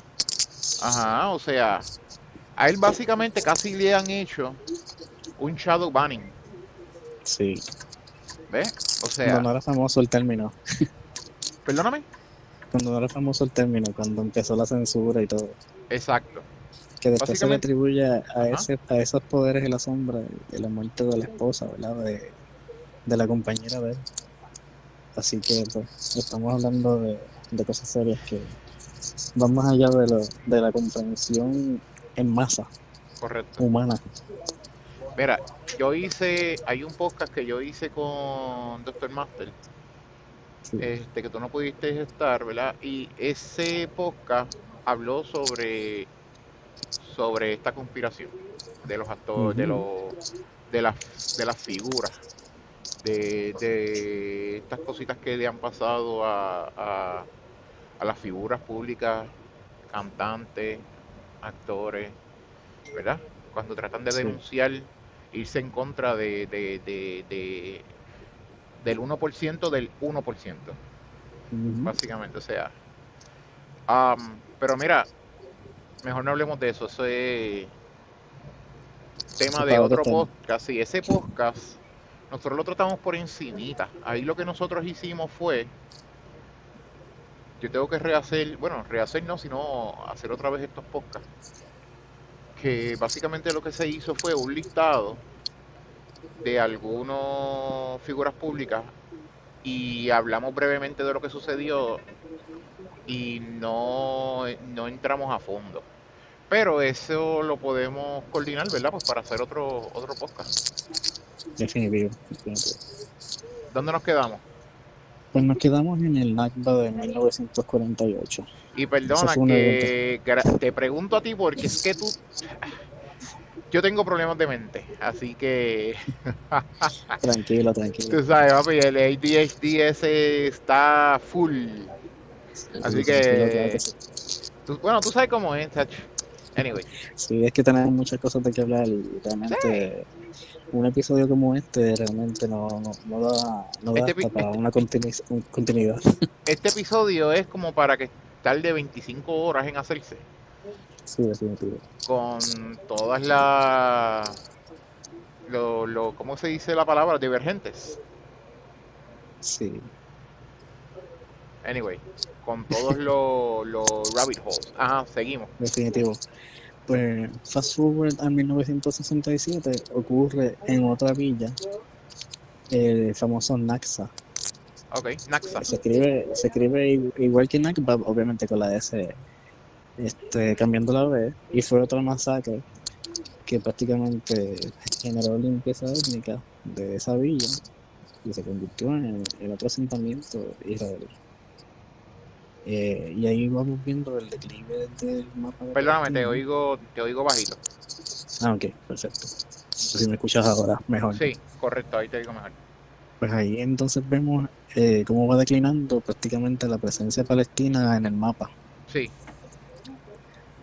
Ajá, o sea, a él básicamente casi le han hecho un shadow banning. Sí. ¿Ves? O Cuando sea, no era famoso el término. perdóname. Cuando no era famoso el término, cuando empezó la censura y todo. Exacto. Que después se le Básicamente, atribuye ajá, a esos poderes de la sombra de la muerte de la esposa, ¿verdad? De la compañera de él. Así que pues, estamos hablando de cosas serias que van más allá de la comprensión en masa correcto. humana. Mira, hay un podcast que yo hice con Doctor Master, Sí. que tú no pudiste estar, ¿verdad? Y ese podcast habló sobre esta conspiración de los actores, Ujú. de las figuras, de estas cositas que le han pasado a las figuras públicas, cantantes, actores, ¿verdad? Cuando tratan de Sí. denunciar, irse en contra del 1% del 1%, Ujú. básicamente. O sea, pero mira, mejor no hablemos de eso. Eso es Eso tema de para otro otro tema. podcast. Y ese podcast, nosotros lo tratamos por encimita. Ahí lo que nosotros hicimos fue, yo tengo que rehacer, bueno, rehacer no, sino hacer otra vez estos podcasts. Que básicamente lo que se hizo fue un listado de algunas figuras públicas y hablamos brevemente de lo que sucedió y no entramos a fondo. Pero eso lo podemos coordinar, ¿verdad? Pues para hacer otro podcast. Definitivo, definitivo. ¿Dónde nos quedamos? Pues nos quedamos en el Nakba de 1948. Y Ese perdona fue un evento. que te pregunto a ti porque es que yo tengo problemas de mente, así que Tranquilo, tranquilo. tú sabes, papi, el ADHD ese está full. Sí, Así tranquilo, claro que que, sí. bueno, tú sabes cómo es, Sach. Anyway, Sí, es que tenemos muchas cosas de que hablar y sí, realmente un episodio como este realmente no da este, hasta para una continuidad. este episodio es como para que tarde 25 horas en hacerse, Sí, definitivo. con todas ¿cómo se dice la palabra? Divergentes. Sí, Anyway, con todos los rabbit holes. Ajá, seguimos. definitivo. Pues fast forward a 1967 ocurre en otra villa el famoso Naxa. Ok, Naxa. Se escribe igual que Nakba, obviamente con la S cambiando la B, y fue otra masacre que prácticamente generó limpieza étnica de esa villa y se convirtió en otro asentamiento israelí. Y ahí vamos viendo el declive del mapa de Perdóname, Palestina. te oigo bajito. Ah, ok, perfecto. Si me escuchas ahora, mejor. Sí, correcto, ahí te oigo mejor. Pues ahí entonces vemos cómo va declinando prácticamente la presencia palestina en el mapa. Sí,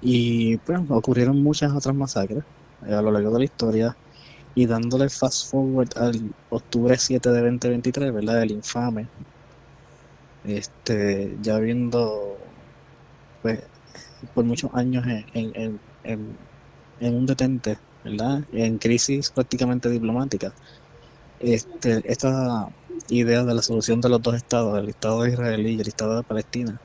Y pues ocurrieron muchas otras masacres a lo largo de la historia. Y dándole fast forward al octubre 7 de 2023, ¿verdad? El infame, ya viendo, pues, por muchos años en un detente, ¿verdad? En crisis prácticamente diplomática. Esta idea de la solución de los dos estados, el Estado israelí y el Estado de Palestina,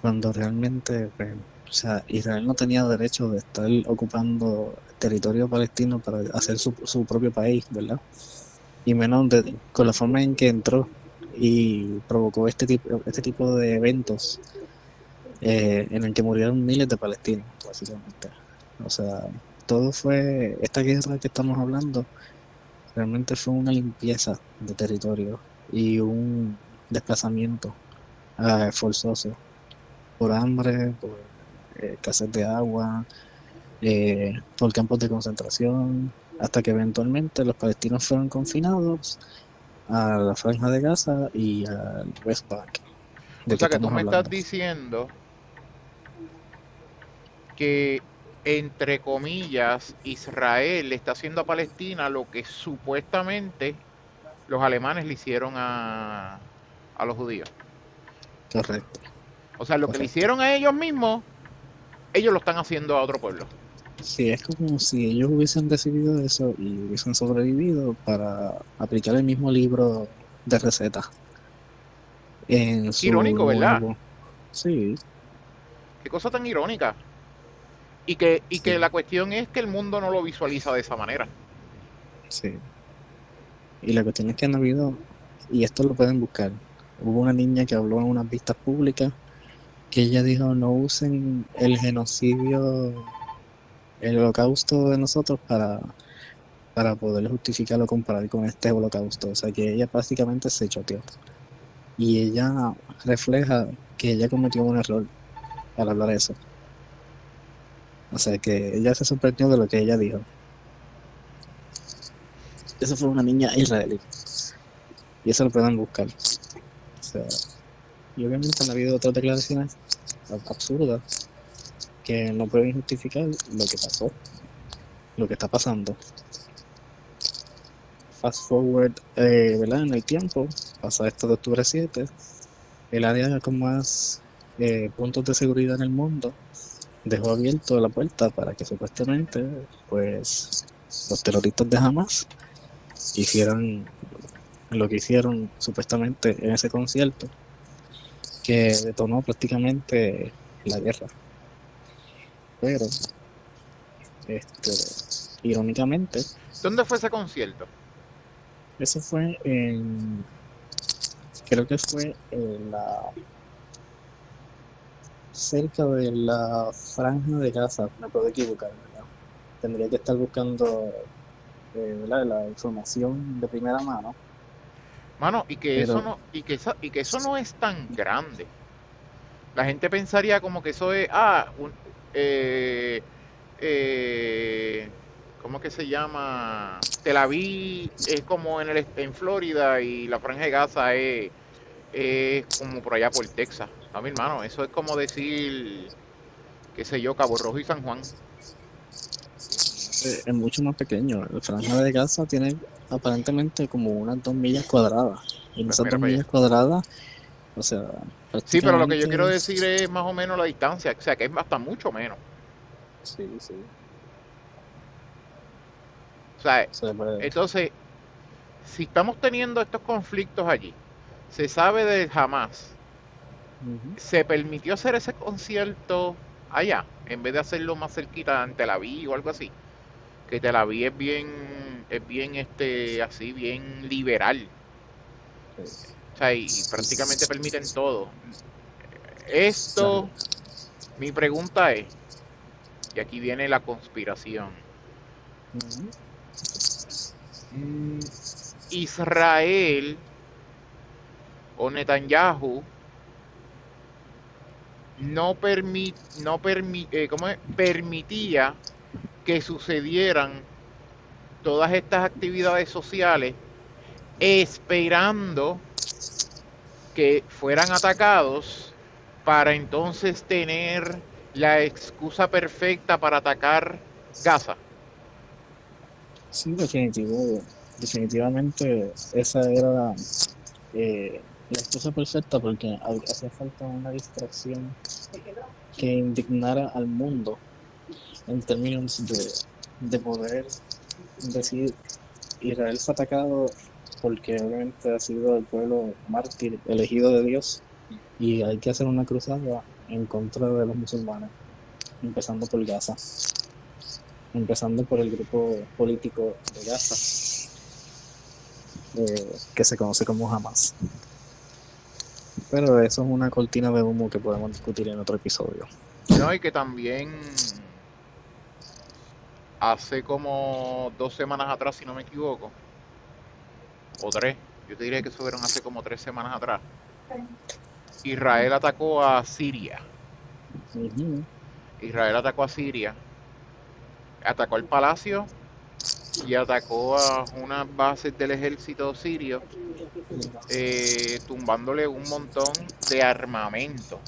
cuando realmente, pues, o sea, Israel no tenía derecho de estar ocupando territorio palestino para hacer su propio país, ¿verdad? Y menos con la forma en que entró y provocó este tipo de eventos en el que murieron miles de palestinos, básicamente. O sea, esta guerra que estamos hablando, realmente fue una limpieza de territorio y un desplazamiento forzoso por hambre, por escasez de agua, por campos de concentración, hasta que eventualmente los palestinos fueron confinados a la Franja de Gaza y al West Bank, o de que sea que tú estamos me estás hablando. diciendo que, entre comillas, Israel le está haciendo a Palestina lo que supuestamente los alemanes le hicieron a los judíos. Correcto, O sea, lo que le correcto. hicieron a ellos mismos, ellos lo están haciendo a otro pueblo. Sí, es como si ellos hubiesen recibido eso y hubiesen sobrevivido para aplicar el mismo libro de recetas en Qué su irónico, ¿verdad? nuevo. Sí, Qué cosa tan irónica. Y que sí, la cuestión es que el mundo no lo visualiza de esa manera. sí. Y la cuestión es que han habido, y esto lo pueden buscar, hubo una niña que habló en unas vistas públicas que ella dijo no usen el genocidio, el holocausto de nosotros para poder justificarlo o comparar con este holocausto. O sea que ella básicamente se choteó. Y ella refleja que ella cometió un error al hablar eso. O sea que ella se sorprendió de lo que ella dijo. Esa fue una niña israelí. Y eso lo pueden buscar. O sea, y obviamente han habido otras declaraciones absurdas que no pueden justificar lo que pasó, lo que está pasando. Fast forward, ¿verdad? En el tiempo, pasa esto de octubre 7, el área con más puntos de seguridad en el mundo dejó abierto la puerta para que supuestamente, pues, los terroristas de Hamas hicieran lo que hicieron supuestamente en ese concierto, que detonó prácticamente la guerra. Pero, este, irónicamente, ¿Dónde fue ese concierto? eso fue en, creo que fue en cerca de la franja de Gaza, me puedo equivocar, ¿verdad? Tendría que estar buscando ¿verdad? La información de primera mano, Mano, y que eso pero no, y que eso no es tan grande. La gente pensaría como que eso es, eh, eh, ¿cómo que se llama? Tel Aviv es como en Florida y la Franja de Gaza es como por allá por Texas. A mi hermano, eso es como decir, qué sé yo, Cabo Rojo y San Juan. es mucho más pequeño. La franja de Gaza tiene aparentemente como unas 2 millas cuadradas. Y en Pues esas mira dos para allá. millas cuadradas, o sea, Sí, pero lo que yo quiero prácticamente, decir es más o menos la distancia, o sea, que es hasta mucho menos. sí, sí, O sea, se puede. entonces, si estamos teniendo estos conflictos allí, se sabe de Hamas, Ujú. se permitió hacer ese concierto allá, en vez de hacerlo más cerquita en Tel Aviv o algo así. Que Tel Aviv es bien, así, bien liberal. Sí, O sea, y prácticamente permiten todo. Esto, claro. mi pregunta es, y aquí viene la conspiración. Ujú. Mm, Israel o Netanyahu ¿cómo es? Permitía que sucedieran todas estas actividades sociales esperando que fueran atacados para entonces tener la excusa perfecta para atacar Gaza. Sí, definitivamente esa era la excusa perfecta porque hacía falta una distracción que indignara al mundo en términos de poder decir Israel fue atacado porque obviamente ha sido el pueblo mártir elegido de Dios y hay que hacer una cruzada en contra de los musulmanes, empezando por Gaza, empezando por el grupo político de Gaza, que se conoce como Hamas. Pero eso es una cortina de humo que podemos discutir en otro episodio. No, y que también hace como 2 semanas atrás, si no me equivoco, o tres, yo te diría que eso fueron hace como 3 semanas atrás, Israel atacó a Siria. Ujú. Israel atacó a Siria, atacó el palacio y atacó a unas bases del ejército sirio, tumbándole un montón de armamento.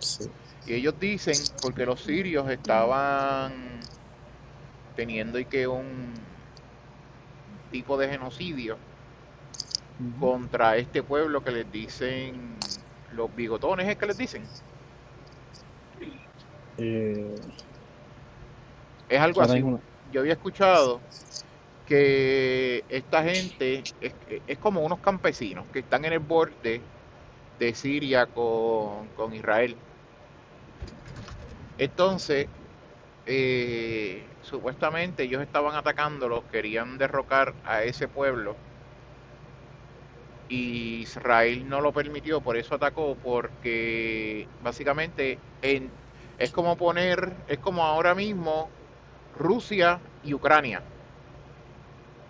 Sí. Y ellos dicen, porque los sirios estaban teniendo y que un tipo de genocidio Ujú. contra este pueblo que les dicen los bigotones, es que les dicen. Eh, Es algo ahora así. mismo, Yo había escuchado que esta gente es como unos campesinos que están en el borde de Siria con Israel. Entonces, supuestamente ellos estaban atacándolos, querían derrocar a ese pueblo y Israel no lo permitió, por eso atacó, porque básicamente es como ahora mismo Rusia y Ucrania,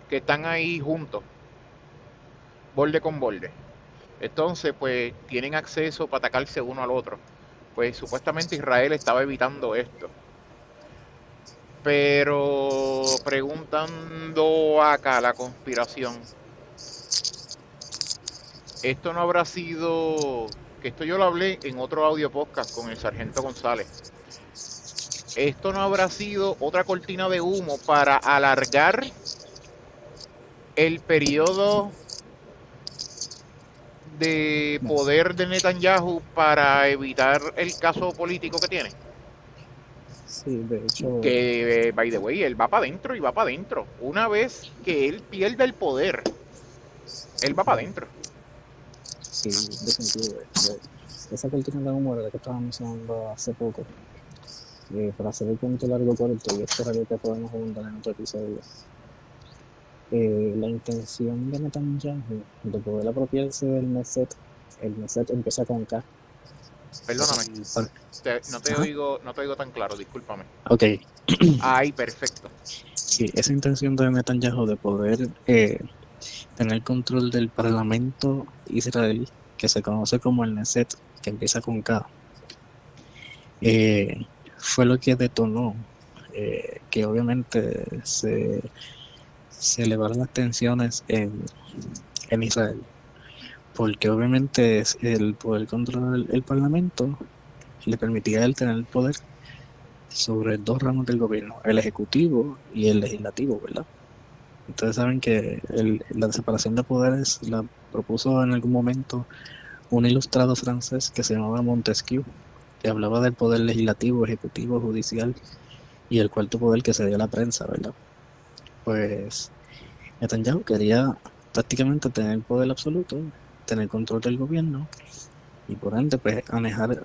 que están ahí juntos, borde con borde. Entonces, pues tienen acceso para atacarse uno al otro. Pues supuestamente Israel estaba evitando esto. Pero preguntando acá la conspiración, esto no habrá sido, que esto yo lo hablé en otro audio podcast con el sargento González, esto no habrá sido otra cortina de humo para alargar el periodo de no, poder de Netanyahu para evitar el caso político que tiene. sí, de hecho, Que, by the way, él va para adentro y va para adentro. Una vez que él pierde el poder, él va para claro, adentro. sí, definitivo. Esa cortina de humo de la que estaba mencionando hace poco para hacer el cuento largo corto, y esto es algo que podemos abundar en otro episodio, la intención de Netanyahu de poder apropiarse del Knesset, el Knesset empieza con K. Perdóname, Par- no te Ajá, oigo, no te oigo tan claro, discúlpame. ok, Ahí, perfecto. sí, esa intención de Netanyahu de poder tener control del parlamento israelí, que se conoce como el Knesset, que empieza con K, eh, fue lo que detonó que obviamente se elevaron las tensiones en Israel, porque obviamente el poder controlar el parlamento le permitía a él tener el poder sobre dos ramos del gobierno, el ejecutivo y el legislativo, ¿verdad? Ustedes saben que la separación de poderes la propuso en algún momento un ilustrado francés que se llamaba Montesquieu, que hablaba del poder legislativo, ejecutivo, judicial y el cuarto poder que se dio a la prensa, ¿verdad? Pues Netanyahu quería prácticamente tener el poder absoluto, tener control del gobierno y por ende pues anejar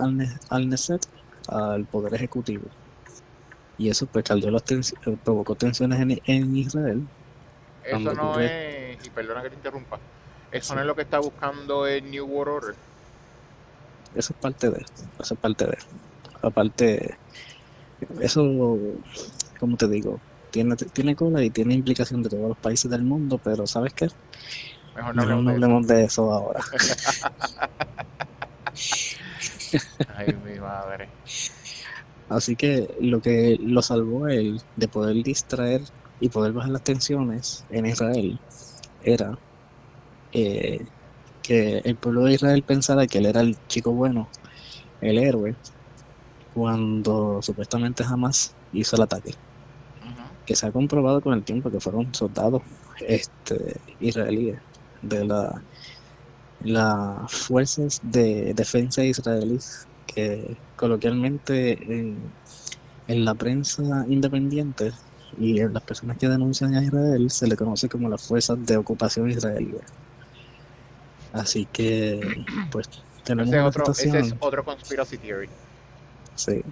al Knesset al poder ejecutivo. Y eso pues provocó tensiones en Israel Eso cuando no ocurre, es, y perdona que te interrumpa, eso no sí, es lo que está buscando el New World Order. eso es parte de, eso es parte de. Aparte, eso, como te digo, tiene cola y tiene implicación de todos los países del mundo, pero ¿sabes qué? Mejor no Mejor hablemos no de eso. hablemos de eso ahora. Ay, mi madre. Así que lo que lo salvó a él de poder distraer y poder bajar las tensiones en Israel era eh, que el pueblo de Israel pensara que él era el chico bueno, el héroe, cuando supuestamente jamás hizo el ataque. Ujú. Que se ha comprobado con el tiempo que fueron soldados israelíes de las fuerzas de defensa israelíes que coloquialmente en la prensa independiente y en las personas que denuncian a Israel se le conoce como las fuerzas de ocupación israelí. Así que, pues, tenemos una Ese es situación, otro conspiracy theory. sí,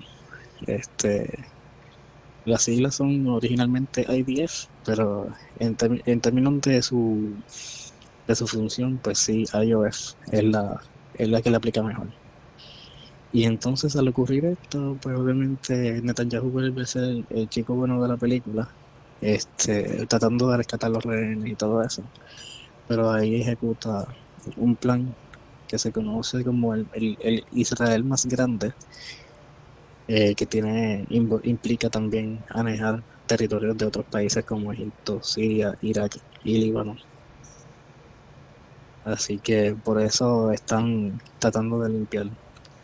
este, las siglas son originalmente IDF, pero en términos de su función, pues sí, IOF es la que le aplica mejor. Y entonces al ocurrir esto, pues obviamente Netanyahu vuelve a ser el chico bueno de la película, tratando de rescatar los rehenes y todo eso. Pero ahí ejecuta un plan que se conoce como el Israel más grande, que implica también manejar territorios de otros países como Egipto, Siria, Irak y Líbano. Así que por eso están tratando de limpiar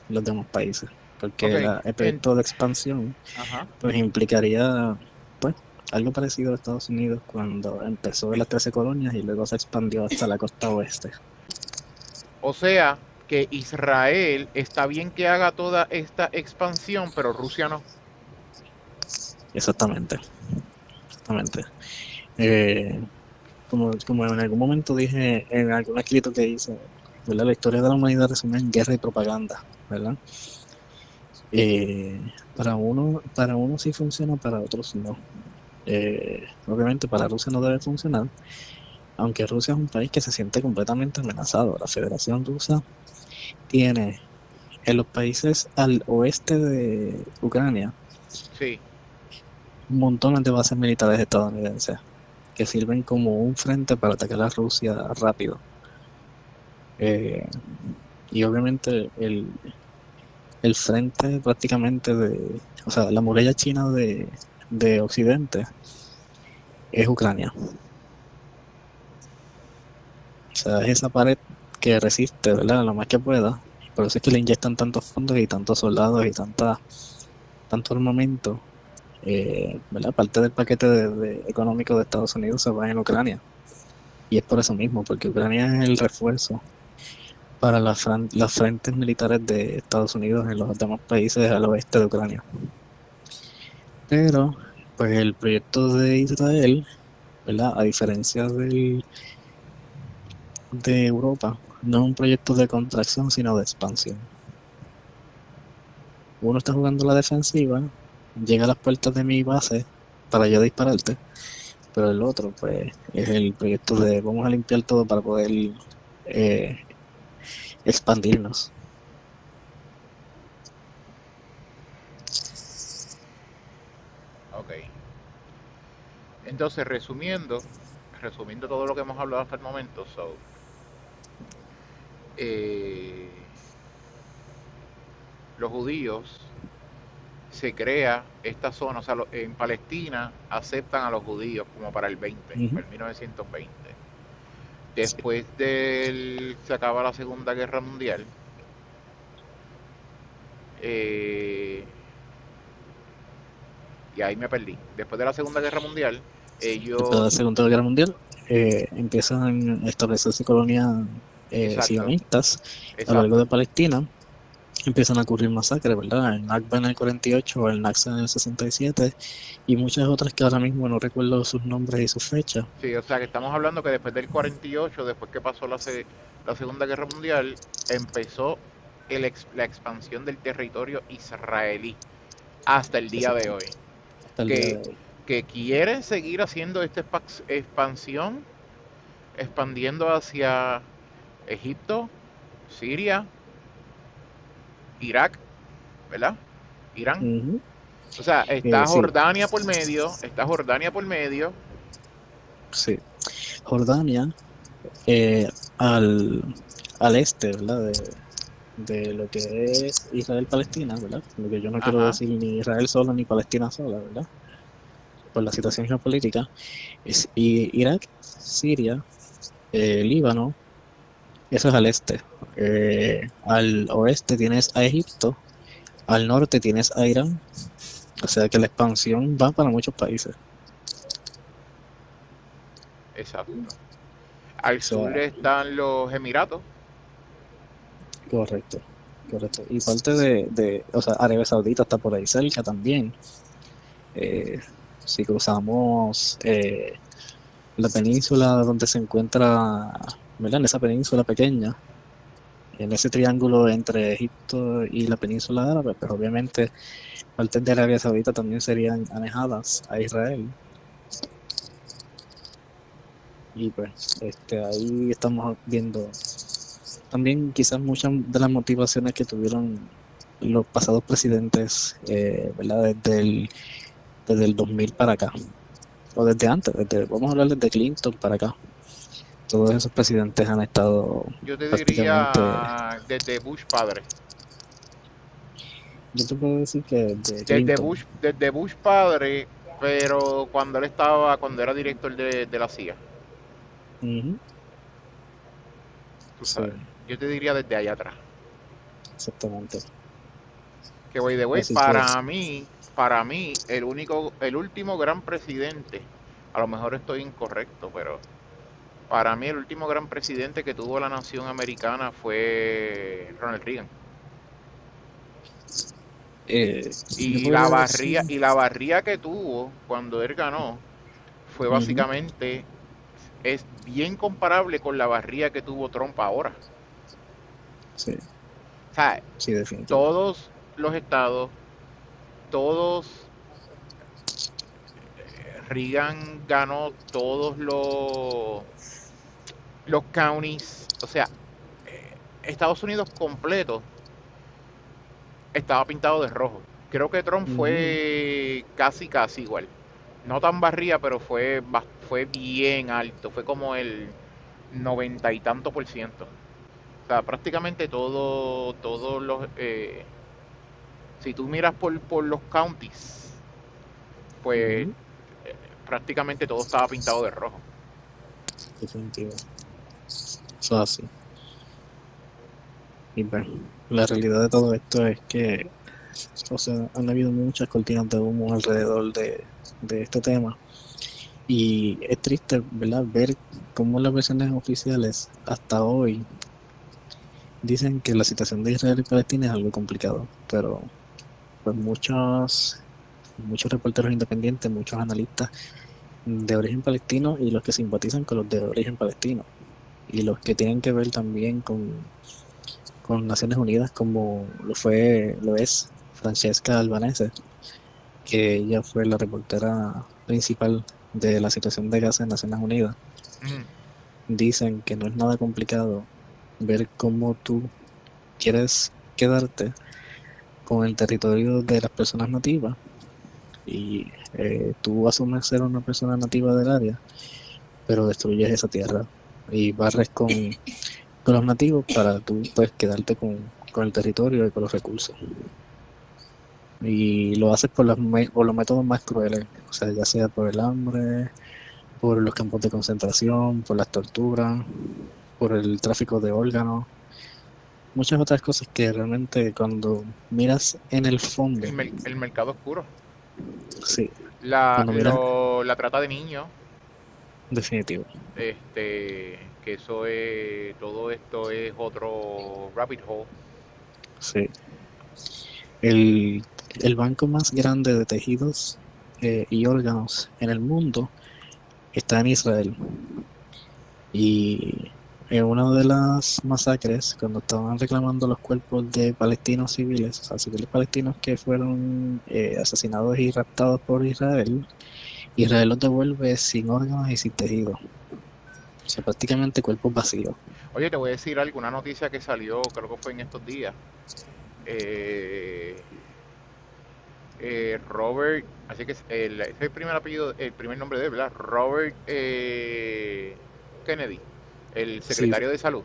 los demás países, Ok, porque el en, proyecto de expansión ajá. pues implicaría pues algo parecido a Estados Unidos cuando empezó en las 13 colonias y luego se expandió hasta la costa oeste. O sea, que Israel está bien que haga toda esta expansión, pero Rusia no. Exactamente, exactamente. Eh, como en algún momento dije en algún escrito que hice, ¿verdad? La historia de la humanidad resume en guerra y propaganda, ¿verdad? Para uno sí funciona, para otros no. Obviamente para Rusia no debe funcionar, aunque Rusia es un país que se siente completamente amenazado. La Federación Rusa tiene en los países al oeste de Ucrania Sí. montones de bases militares estadounidenses que sirven como un frente para atacar a Rusia rápido. Eh, y obviamente el frente prácticamente o sea, la muralla china de Occidente es Ucrania. O sea, es esa pared que resiste, ¿verdad? Lo más que pueda. Por eso es que le inyectan tantos fondos y tantos soldados y tanto armamento. ¿Verdad? Parte del paquete económico de Estados Unidos se va en Ucrania. Y es por eso mismo, porque Ucrania es el refuerzo para las frentes militares de Estados Unidos en los demás países al oeste de Ucrania. Pero, pues el proyecto de Israel, ¿verdad? A diferencia de Europa, no es un proyecto de contracción, sino de expansión. Uno está jugando la defensiva llega a las puertas de mi base para yo dispararte, pero el otro, pues, es el proyecto de vamos a limpiar todo para poder eh, expandirnos. Ok. Entonces, resumiendo todo lo que hemos hablado hasta el momento, eh, los judíos se crea esta zona, o sea, en Palestina aceptan a los judíos como para el 20, Ujú. para el 1920. Sí. Después se acaba la Segunda Guerra Mundial, eh, y ahí me perdí. Después de la Segunda Guerra Mundial, Después de la ellos, Segunda Guerra Mundial, empiezan a establecerse colonias exacto, sionistas a lo largo de exacto, Palestina. Empiezan a ocurrir masacres, ¿verdad? El Nakba en el 48, el Naksa en el 67 y muchas otras que ahora mismo no recuerdo sus nombres y sus fechas. sí, o sea que estamos hablando que después del 48, después que pasó la Segunda Guerra Mundial, empezó la expansión del territorio israelí hasta el día de Exactamente. hoy. Hasta el día de Que, hoy. que quieren seguir haciendo esta expansión, expandiendo hacia Egipto, Siria, Irak, ¿verdad? Irán. Ujú. O sea, Sí, Está Jordania por medio. sí. Jordania, eh, al, al este, ¿verdad? De lo que es Israel-Palestina, ¿verdad? Lo que yo no quiero Ajá, decir ni Israel solo ni Palestina sola, ¿verdad? Por la situación geopolítica, es Irak, Siria, Líbano, eso es al este. Al oeste tienes a Egipto, al norte tienes a Irán, o sea que la expansión va para muchos países. exacto. O Al sur sea, están los Emiratos. correcto, correcto. Y parte o sea, Arabia Saudita está por ahí cerca también. Eh, si cruzamos la península donde se encuentra, ¿verdad? En esa península pequeña, en ese triángulo entre Egipto y la península árabe, pues obviamente partes de Arabia Saudita también serían anejadas a Israel. Y pues ahí estamos viendo también quizás muchas de las motivaciones que tuvieron los pasados presidentes, ¿verdad? Desde el 2000 para acá, o desde antes, vamos a hablar desde Clinton para acá. Todos esos presidentes han estado Yo te prácticamente, diría desde Bush padre. yo te puedo decir que de Clinton. Desde Bush padre, pero cuando era director de la CIA, Ujú. tú sabes. Sí, Yo te diría desde allá atrás. exactamente. Que by the way, Así que para mí, el último gran presidente, a lo mejor estoy incorrecto, pero para mí el último gran presidente que tuvo la nación americana fue Ronald Reagan. yo podría decir, Y la barría que tuvo cuando él ganó fue ujú, básicamente, es bien comparable con la barría que tuvo Trump ahora. sí, O sea, sí, definitivo. todos los estados, todos, Reagan ganó todos los counties, o sea, Estados Unidos completo estaba pintado de rojo. Creo que Trump Ujú. fue casi igual. No tan barría, pero fue bien alto. Fue como el 90 y tanto por ciento. O sea, prácticamente todos los... si tú miras por los counties, pues Ujú. prácticamente todo estaba pintado de rojo. Definitivo. Eso es así. Y bueno, la realidad de todo esto es que, o sea, han habido muchas cortinas de humo alrededor de este tema. Y es triste, ¿verdad? Ver cómo las versiones oficiales hasta hoy dicen que la situación de Israel y Palestina es algo complicado, pero pues muchos reporteros independientes, muchos analistas de origen palestino y los que simpatizan con los de origen palestino y los que tienen que ver también con Naciones Unidas como lo es Francesca Albanese, que ella fue la reportera principal de la situación de Gaza en Naciones Unidas, Ujú. dicen que no es nada complicado ver cómo tú quieres quedarte con el territorio de las personas nativas y tú asumes ser una persona nativa del área, pero destruyes esa tierra y barres con los nativos para tú pues quedarte con el territorio y con los recursos. Y lo haces por los métodos más crueles, o sea, ya sea por el hambre, por los campos de concentración, por las torturas, por el tráfico de órganos, muchas otras cosas que realmente cuando miras en el fondo, El mercado oscuro. sí, La, cuando miras, la trata de niños. definitivo, Que eso es, todo esto es otro rabbit hole. sí. El, el banco más grande de tejidos y órganos en el mundo está en Israel. Y en una de las masacres, cuando estaban reclamando los cuerpos de palestinos civiles, o sea, civiles palestinos que fueron asesinados y raptados por Israel, Israel los devuelve sin órganos y sin tejido. O sea, prácticamente cuerpos vacíos. Oye, te voy a decir alguna noticia que salió, creo que fue en estos días. Eh, Robert, así que es el primer apellido, el primer nombre de él, ¿verdad? Robert Kennedy, el Sí, secretario de salud.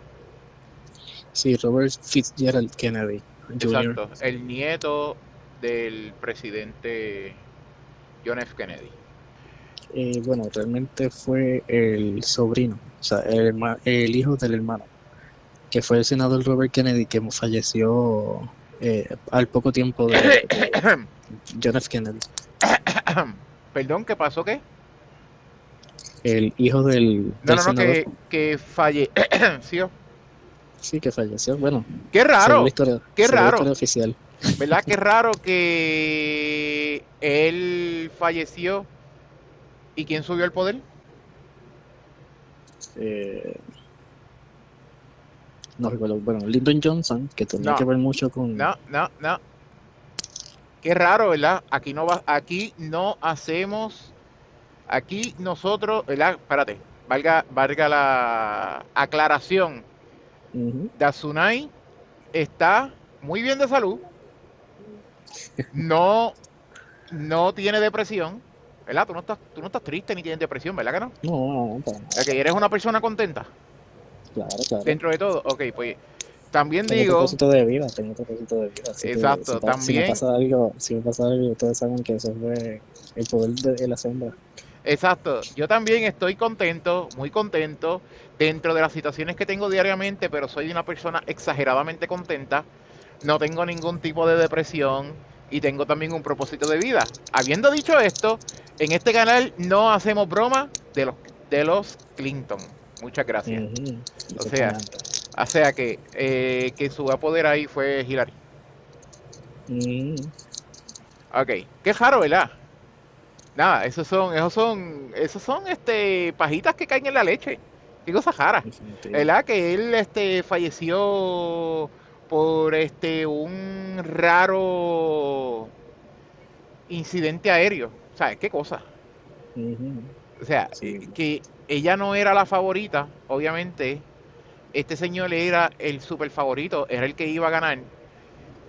sí, Robert Fitzgerald Kennedy Jr. Exacto, el nieto del presidente John F. Kennedy. Bueno, realmente fue el sobrino, o sea, el hijo del hermano, que fue el senador Robert Kennedy que falleció al poco tiempo de John F. Kennedy. Perdón, ¿qué pasó? ¿Qué? El hijo No, del no, no, senador, que falleció. sí, que falleció. Bueno, Qué raro, qué según la raro, historia oficial. ¿verdad? Qué raro que él falleció y quién subió al poder. Eh, no recuerdo, bueno, Lyndon Johnson, que tenía que No, ver mucho con... no. Qué raro, ¿verdad? Aquí no va, aquí no hacemos, aquí nosotros, ¿verdad? Espérate, valga la aclaración. Ujú. Dasunai está muy bien de salud, no, no tiene depresión, ¿verdad? Tú no estás triste ni tienes depresión, ¿verdad que no? No, no, para Ok, nada. eres una persona contenta Claro, claro. dentro de todo. Ok, pues también Tengo digo, propósito de vida, tengo propósito de vida. Así que exacto, también, si me pasa algo, ustedes saben que eso fue el poder de la sombra. exacto, yo también estoy contento, muy contento dentro de las situaciones que tengo diariamente, pero soy una persona exageradamente contenta. No tengo ningún tipo de depresión y tengo también un propósito de vida. Habiendo dicho esto, en este canal no hacemos broma de los Clinton. Muchas gracias. Ujú, O sea, exactamente. que su poder ahí fue Hillary. Mm, Ok, qué raro, ¿verdad? Nada, esos son pajitas que caen en la leche. Qué cosa rara. definitivo. ¿Verdad? Que él falleció por un raro incidente aéreo. ¿Sabes qué cosa? Ujú, O sea, sí, que ella no era la favorita, obviamente. Este señor era el super favorito, era el que iba a ganar.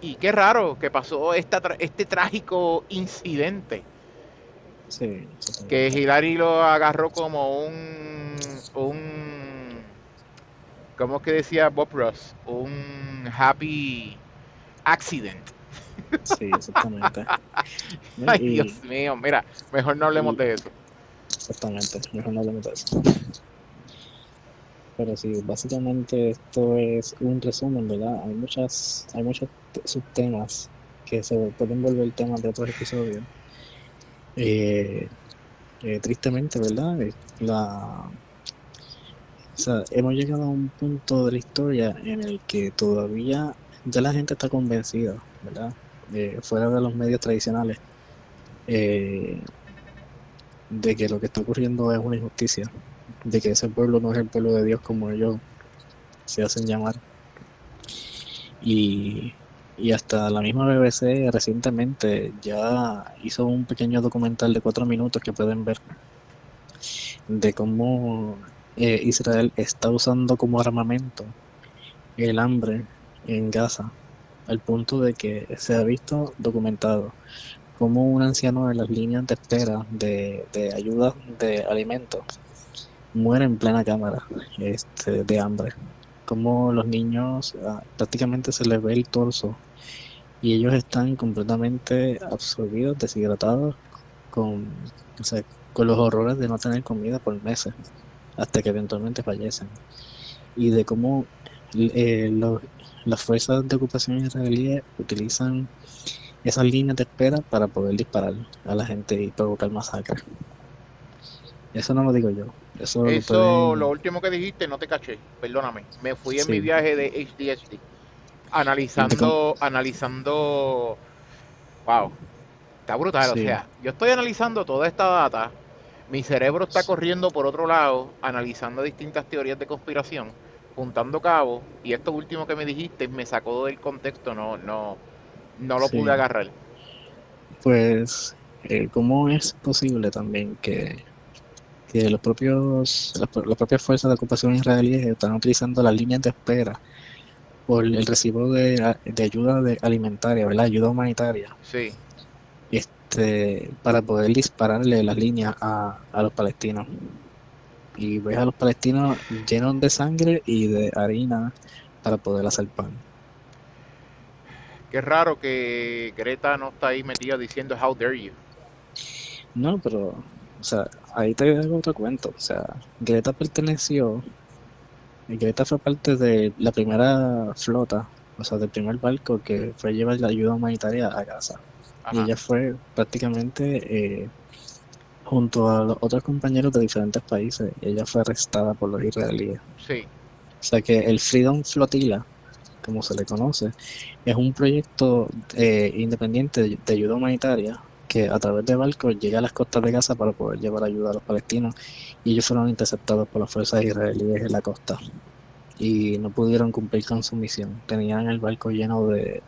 Y qué raro que pasó este trágico incidente. sí, Que exactamente. Hillary lo agarró como ¿cómo es que decía Bob Ross? Un happy accident. Sí, exactamente. ¿No? Ay, Dios mío, mira, mejor no hablemos Y de eso. exactamente, mejor no hablemos de eso. Pero sí, básicamente esto es un resumen, ¿verdad? Hay muchos subtemas que se pueden volver temas de otros episodios. Eh, tristemente, ¿verdad? O sea, hemos llegado a un punto de la historia en el que todavía ya la gente está convencida, ¿verdad? Fuera de los medios tradicionales, eh, de que lo que está ocurriendo es una injusticia, de que ese pueblo no es el pueblo de Dios como ellos se hacen llamar. Y Y hasta la misma BBC recientemente ya hizo un pequeño documental de 4 minutos que pueden ver de cómo Israel está usando como armamento el hambre en Gaza, al punto de que se ha visto documentado cómo un anciano en las líneas de espera de ayuda de alimentos muere en plena cámara de hambre. Como los niños prácticamente se les ve el torso y ellos están completamente absorbidos, deshidratados, con, o sea, con los horrores de no tener comida por meses, hasta que eventualmente fallecen. Y de cómo las fuerzas de ocupación israelíes utilizan esas líneas de espera para poder disparar a la gente y provocar masacres. Eso no lo digo yo, eso lo Eso, lo pueden... último que dijiste, no te caché, perdóname. Me fui en mi Sí, viaje de HDHD, de cómo- analizando, wow, está brutal. O sí, sea, yo estoy analizando toda esta data, mi cerebro está corriendo por otro lado, analizando distintas teorías de conspiración, juntando cabos, y esto último que me dijiste me sacó del contexto, no lo pude sí. agarrar. Pues, ¿cómo es posible también que las propias fuerzas de ocupación israelíes están utilizando las líneas de espera por el recibo de ayuda alimentaria, ¿verdad? Ayuda humanitaria, Sí, para poder dispararle las líneas a los palestinos? Y ves a los palestinos llenos de sangre y de harina para poder hacer pan. qué raro que Greta no está ahí metida diciendo how dare you. No, pero, o sea, ahí te hago otro cuento. O sea, Greta fue parte de la primera flota, o sea, del primer barco que fue a llevar la ayuda humanitaria a Gaza. Y Ajá, ella fue prácticamente, junto a los otros compañeros de diferentes países, ella fue arrestada por los israelíes. sí. O sea que el Freedom Flotilla, como se le conoce, es un proyecto independiente de ayuda humanitaria que a través de barcos llega a las costas de Gaza para poder llevar ayuda a los palestinos, y ellos fueron interceptados por las fuerzas israelíes en la costa y no pudieron cumplir con su misión. Tenían el barco lleno de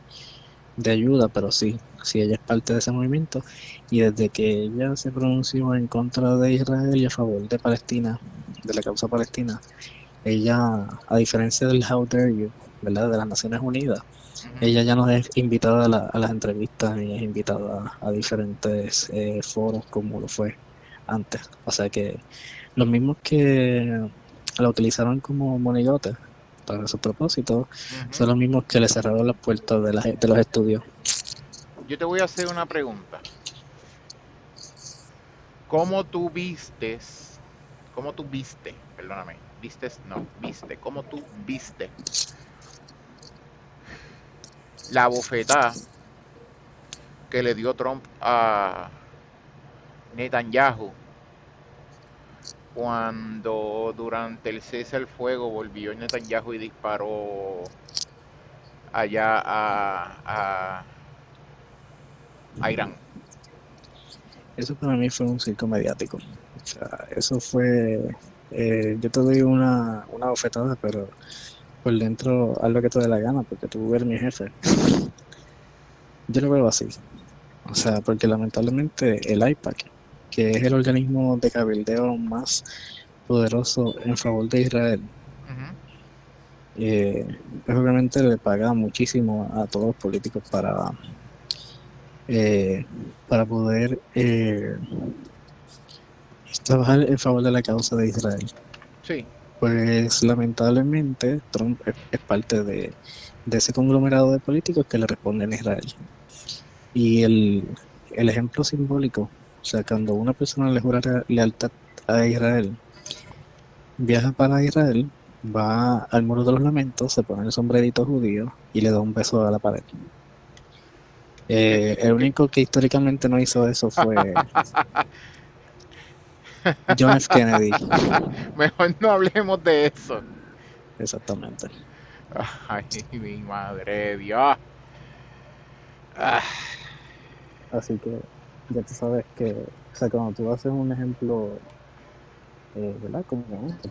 ayuda, pero sí, sí, ella es parte de ese movimiento, y desde que ella se pronunció en contra de Israel y a favor de Palestina, de la causa palestina, ella, a diferencia del How Dare You, ¿verdad? De las Naciones Unidas, Ujú. ella ya no es invitada a las entrevistas ni es invitada a diferentes foros como lo fue antes. O sea que los mismos que la utilizaron como monigote para su propósito son Ujú. los mismos que le cerraron las puertas de los estudios. Yo te voy a hacer una pregunta. ¿Cómo tú vistes, cómo tú viste, perdóname, vistes no, viste, cómo tú viste la bofetada que le dio Trump a Netanyahu cuando durante el cese al fuego volvió Netanyahu y disparó allá a Irán? Eso para mí fue un circo mediático. O sea, eso fue, yo te doy una bofetada, pero por dentro haz lo que te dé la gana, porque tú eres mi jefe. Yo lo veo así. O sea, porque lamentablemente el IPAC, que es el organismo de cabildeo más poderoso en favor de Israel, Ujú. eh, pues obviamente le paga muchísimo a todos los políticos eh, para poder trabajar en favor de la causa de Israel. Sí. Pues lamentablemente Trump es parte de ese conglomerado de políticos que le responden a Israel. Y el ejemplo simbólico, o sea, cuando una persona le jura lealtad a Israel, viaja para Israel, va al Muro de los Lamentos, se pone el sombrerito judío y le da un beso a la pared. Que, El que- único que históricamente no hizo eso fue John F. Kennedy, Mejor no hablemos de eso. exactamente. Ay, mi madre Dios. Ah, Así que ya tú sabes que, o sea, cuando tú haces un ejemplo, ¿verdad? Como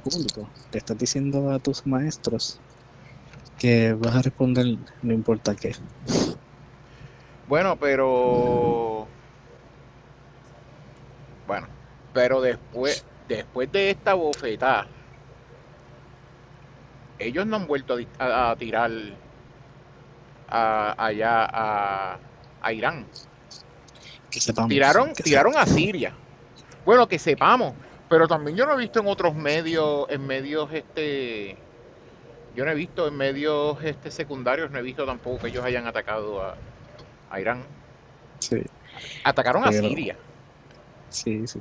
público, te estás diciendo a tus maestros que vas a responder no importa qué. Bueno, bueno, pero después de esta bofetada, ellos no han vuelto a tirar allá a Irán. Que sepamos, Tiraron, que tiraron a sepamos. Siria. Bueno, que sepamos, pero también yo no he visto en otros medios, yo no he visto en medios secundarios, no he visto tampoco que ellos hayan atacado a Irán. Sí, Atacaron a pero Siria. sí, sí.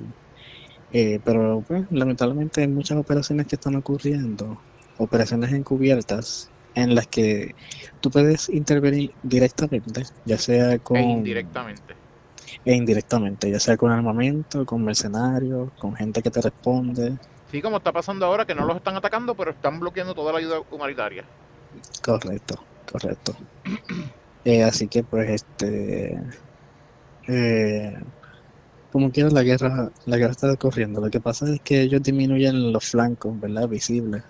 Pero pues, lamentablemente hay muchas operaciones que están ocurriendo, operaciones encubiertas, en las que tú puedes intervenir directamente, ya sea E con, indirectamente. e indirectamente, ya sea con armamento, con mercenarios, con gente que te responde. Sí, como está pasando ahora, que no los están atacando, pero están bloqueando toda la ayuda humanitaria. Correcto, correcto. Así que pues eh, como quiera la guerra está corriendo. Lo que pasa es que ellos disminuyen los flancos, ¿verdad? Visibles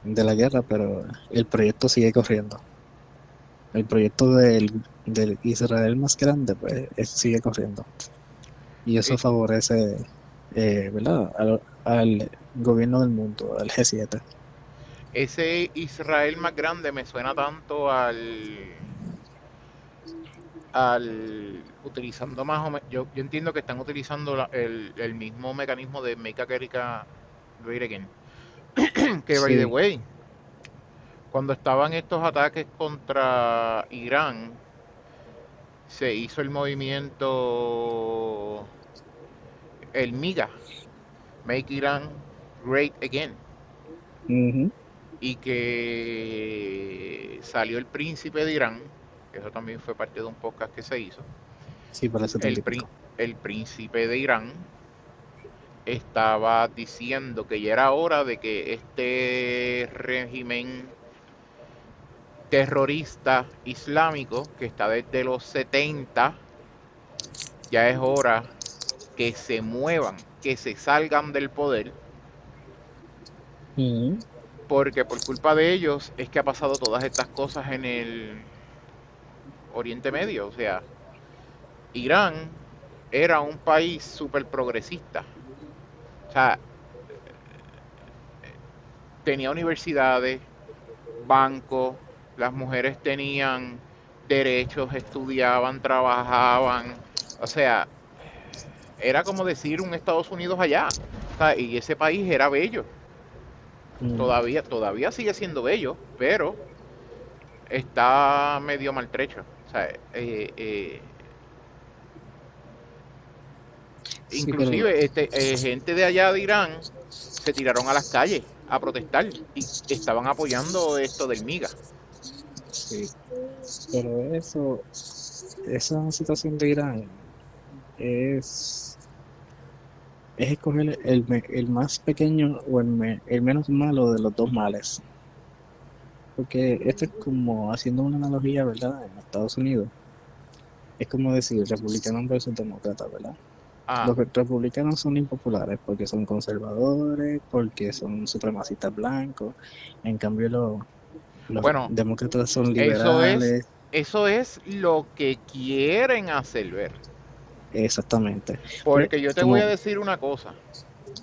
de la guerra, pero el proyecto sigue corriendo. El proyecto del Israel más grande, pues, sigue corriendo. Y eso Eh, favorece, ¿verdad? Al gobierno del mundo, al G7. ese Israel más grande me suena tanto utilizando más o menos, yo entiendo que están utilizando el mismo mecanismo de Make America Great Again. Que by the Sí. way, cuando estaban estos ataques contra Irán, se hizo el movimiento, el MIGA, Make Iran Great Again, Ujú. y que salió el príncipe de Irán, que eso también fue parte de un podcast que se hizo, Sí, para el el, 70 y pico. el príncipe de Irán estaba diciendo que ya era hora de que este régimen terrorista islámico, que está desde los 70, ya es hora que se muevan, que se salgan del poder, Ujú. porque por culpa de ellos es que ha pasado todas estas cosas en el Oriente Medio. O sea, Irán era un país súper progresista. O sea, tenía universidades, bancos, las mujeres tenían derechos, estudiaban, trabajaban. O sea, era como decir un Estados Unidos allá. O sea, y ese país era bello. Mm. Todavía sigue siendo bello, pero está medio maltrecho. O sea, Sí, pero inclusive gente de allá de Irán se tiraron a las calles a protestar y estaban apoyando esto del MIGA. sí, pero esa situación de Irán es, es escoger el más pequeño o el menos malo de los dos males. Porque esto es como haciendo una analogía, ¿verdad? En Estados Unidos. Es como decir republicanos versus demócratas, ¿verdad? Ah, Los republicanos son impopulares porque son conservadores, porque son supremacistas blancos. En cambio, los bueno, demócratas son eso es, liberales. eso es lo que quieren hacer ver. Exactamente. Pues, Porque yo te voy a como. decir una cosa.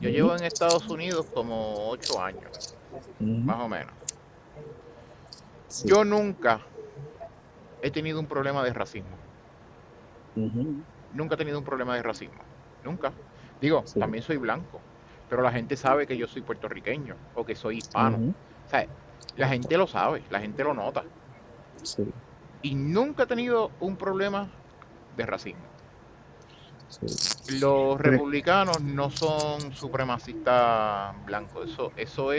Yo Ujú, llevo en Estados Unidos como 8 años, ujú, más o menos. sí, Yo nunca he tenido un problema de racismo. ujú, Nunca he tenido un problema de racismo. Nunca. Digo, sí, también soy blanco, pero la gente sabe que yo soy puertorriqueño o que soy hispano. ujú, O sea, la gente lo sabe, la gente lo nota. sí, Y nunca he tenido un problema de racismo. sí. Los Porque, republicanos no son supremacistas blancos. Eso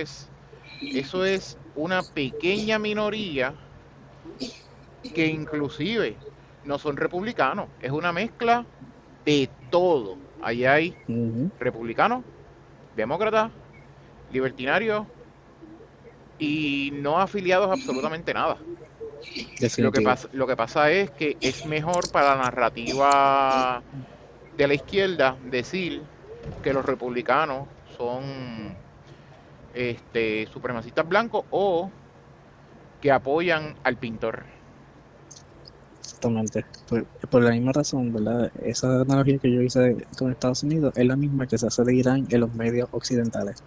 es una pequeña minoría que inclusive no son republicanos. Es una mezcla de todo. Ahí hay ujú, republicanos, demócratas, libertinarios y no afiliados a absolutamente nada. definitivo. Lo que pasa es que es mejor para la narrativa de la izquierda decir que los republicanos son supremacistas blancos o que apoyan al pintor. Exactamente. Por la misma razón, ¿verdad? Esa analogía que yo hice con Estados Unidos es la misma que se hace de Irán en los medios occidentales.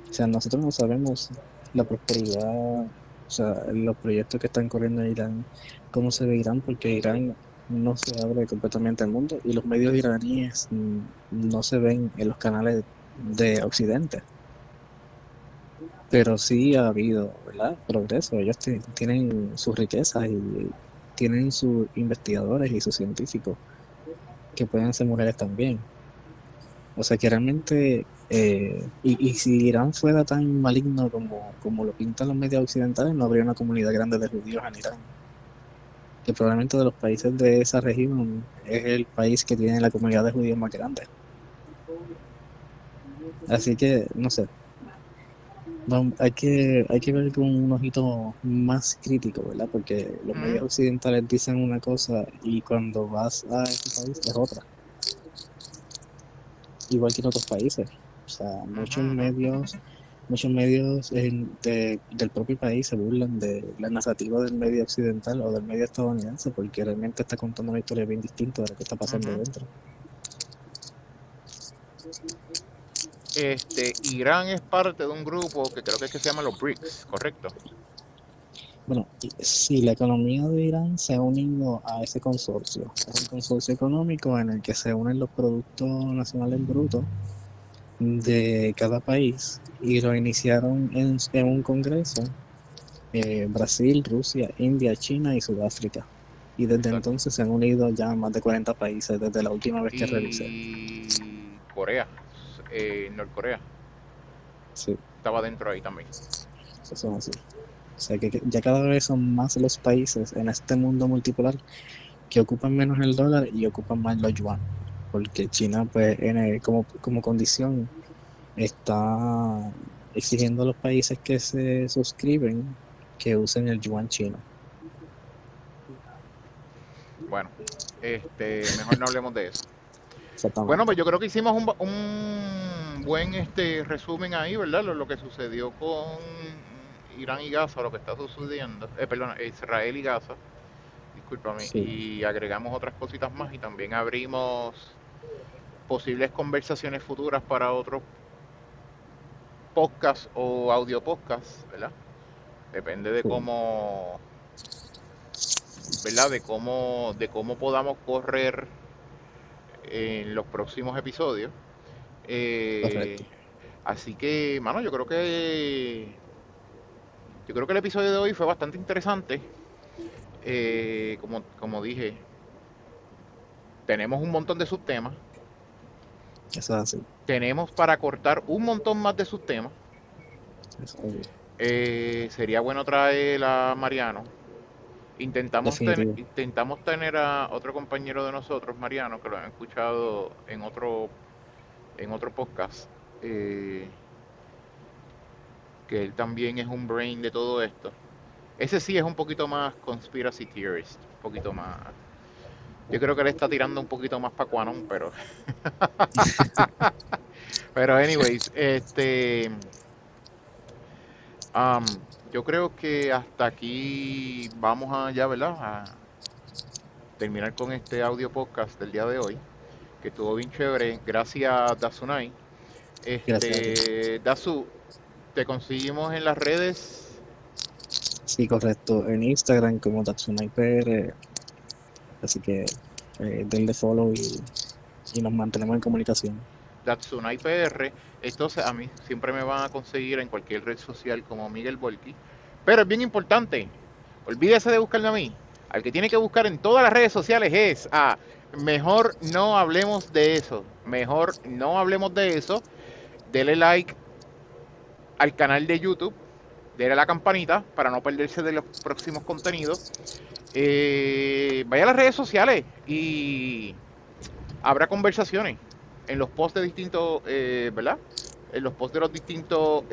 O sea, nosotros no sabemos la prosperidad, o sea, los proyectos que están corriendo en Irán, cómo se ve Irán, porque Irán no se abre completamente al mundo y los medios iraníes no se ven en los canales de Occidente. Pero sí ha habido, ¿verdad? Progreso. Ellos tienen sus riquezas y tienen sus investigadores y sus científicos que pueden ser mujeres también. O sea que realmente, y si Irán fuera tan maligno como lo pintan los medios occidentales, no habría una comunidad grande de judíos en Irán. Que probablemente de los países de esa región es el país que tiene la comunidad de judíos más grande. Así que, no sé, hay que ver con un ojito más crítico, ¿verdad? Porque los Ujú, medios occidentales dicen una cosa y cuando vas a ese país es otra, igual que en otros países. O sea, ujú, muchos ujú. muchos medios del propio país se burlan de la narrativa del medio occidental o del medio estadounidense porque realmente está contando una historia bien distinta de lo que está pasando Ujú. dentro. Irán es parte de un grupo que creo que es que se llama los BRICS, ¿correcto? Bueno, sí, la economía de Irán se ha unido a ese consorcio. Es un consorcio económico en el que se unen los productos nacionales brutos de cada país y lo iniciaron en un congreso Brasil, Rusia, India, China y Sudáfrica. Y desde Exacto. entonces se han unido ya más de 40 países desde la última vez que revisé. Y Corea, Norcorea, Sí, estaba dentro ahí también. eso son así. O sea que ya cada vez son más los países en este mundo multipolar que ocupan menos el dólar y ocupan más los yuan. Porque China, pues, como condición, está exigiendo a los países que se suscriben que usen el yuan chino. Bueno, mejor no hablemos de eso. Bueno, Exactamente. pues yo creo que hicimos un buen resumen ahí, ¿verdad? Lo que sucedió con Irán y Gaza, lo que está sucediendo, perdón, Israel y Gaza, discúlpame, Sí, y agregamos otras cositas más y también abrimos posibles conversaciones futuras para otros podcasts o audio podcasts, ¿verdad? Depende de sí, cómo, ¿verdad? De cómo podamos correr en los próximos episodios. Eh, correcto. Así que, mano, yo creo que el episodio de hoy fue bastante interesante. Como dije, tenemos un montón de subtemas. Eso es así. Tenemos para cortar un montón más de subtemas. Eso es así. Sería bueno traer a Mariano. Definitivo. Intentamos tener a otro compañero de nosotros, Mariano, que lo han escuchado en otro podcast. eh, que él también es un brain de todo esto. Ese sí es un poquito más conspiracy theorist, un poquito más. Yo creo que él está tirando un poquito más para Quanon, pero anyways, yo creo que hasta aquí vamos allá, ¿verdad? A terminar con este audio podcast del día de hoy, que estuvo bien chévere. Gracias, Dasunai. Gracias a ti. Dasu, te conseguimos en las redes. Sí, correcto. En Instagram como Tatsunai PR. Así que denle follow y nos mantenemos en comunicación. Datsunai PR. Entonces a mí siempre me van a conseguir en cualquier red social como Miguel Volki. Pero es bien importante, olvídese de buscarme a mí. Al que tiene que buscar en todas las redes sociales es a mejor no hablemos de eso. Mejor no hablemos de eso. Dele like al canal de YouTube. Dele a la campanita para no perderse de los próximos contenidos. Vaya a las redes sociales y habrá conversaciones en los posts de distintos, ¿verdad? En los posts de los distintos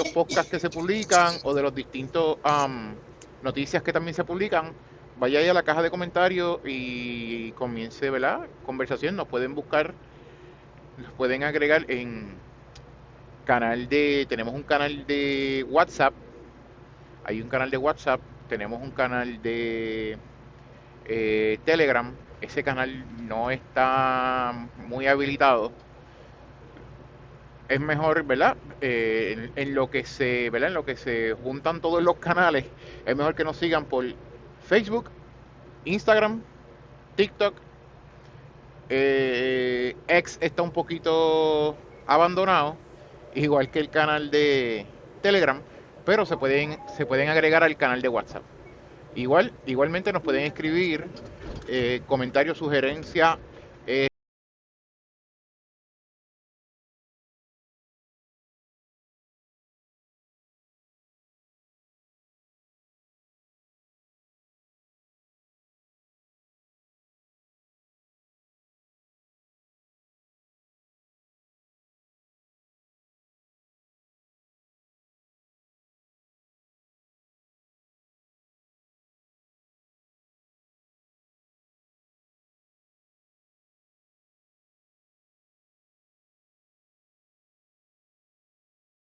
podcasts que se publican o de los distintos noticias que también se publican. Vaya ahí a la caja de comentarios y comience, ¿verdad? Conversación. Nos pueden buscar, nos pueden agregar en tenemos un canal de WhatsApp, hay un canal de WhatsApp, tenemos un canal de Telegram. Ese canal no está muy habilitado. Es mejor, ¿verdad? En lo que se, ¿verdad? En lo que se juntan todos los canales, es mejor que nos sigan por Facebook, Instagram, TikTok. X está un poquito abandonado, igual que el canal de Telegram, pero se pueden agregar al canal de WhatsApp. Igualmente nos pueden escribir comentarios, sugerencias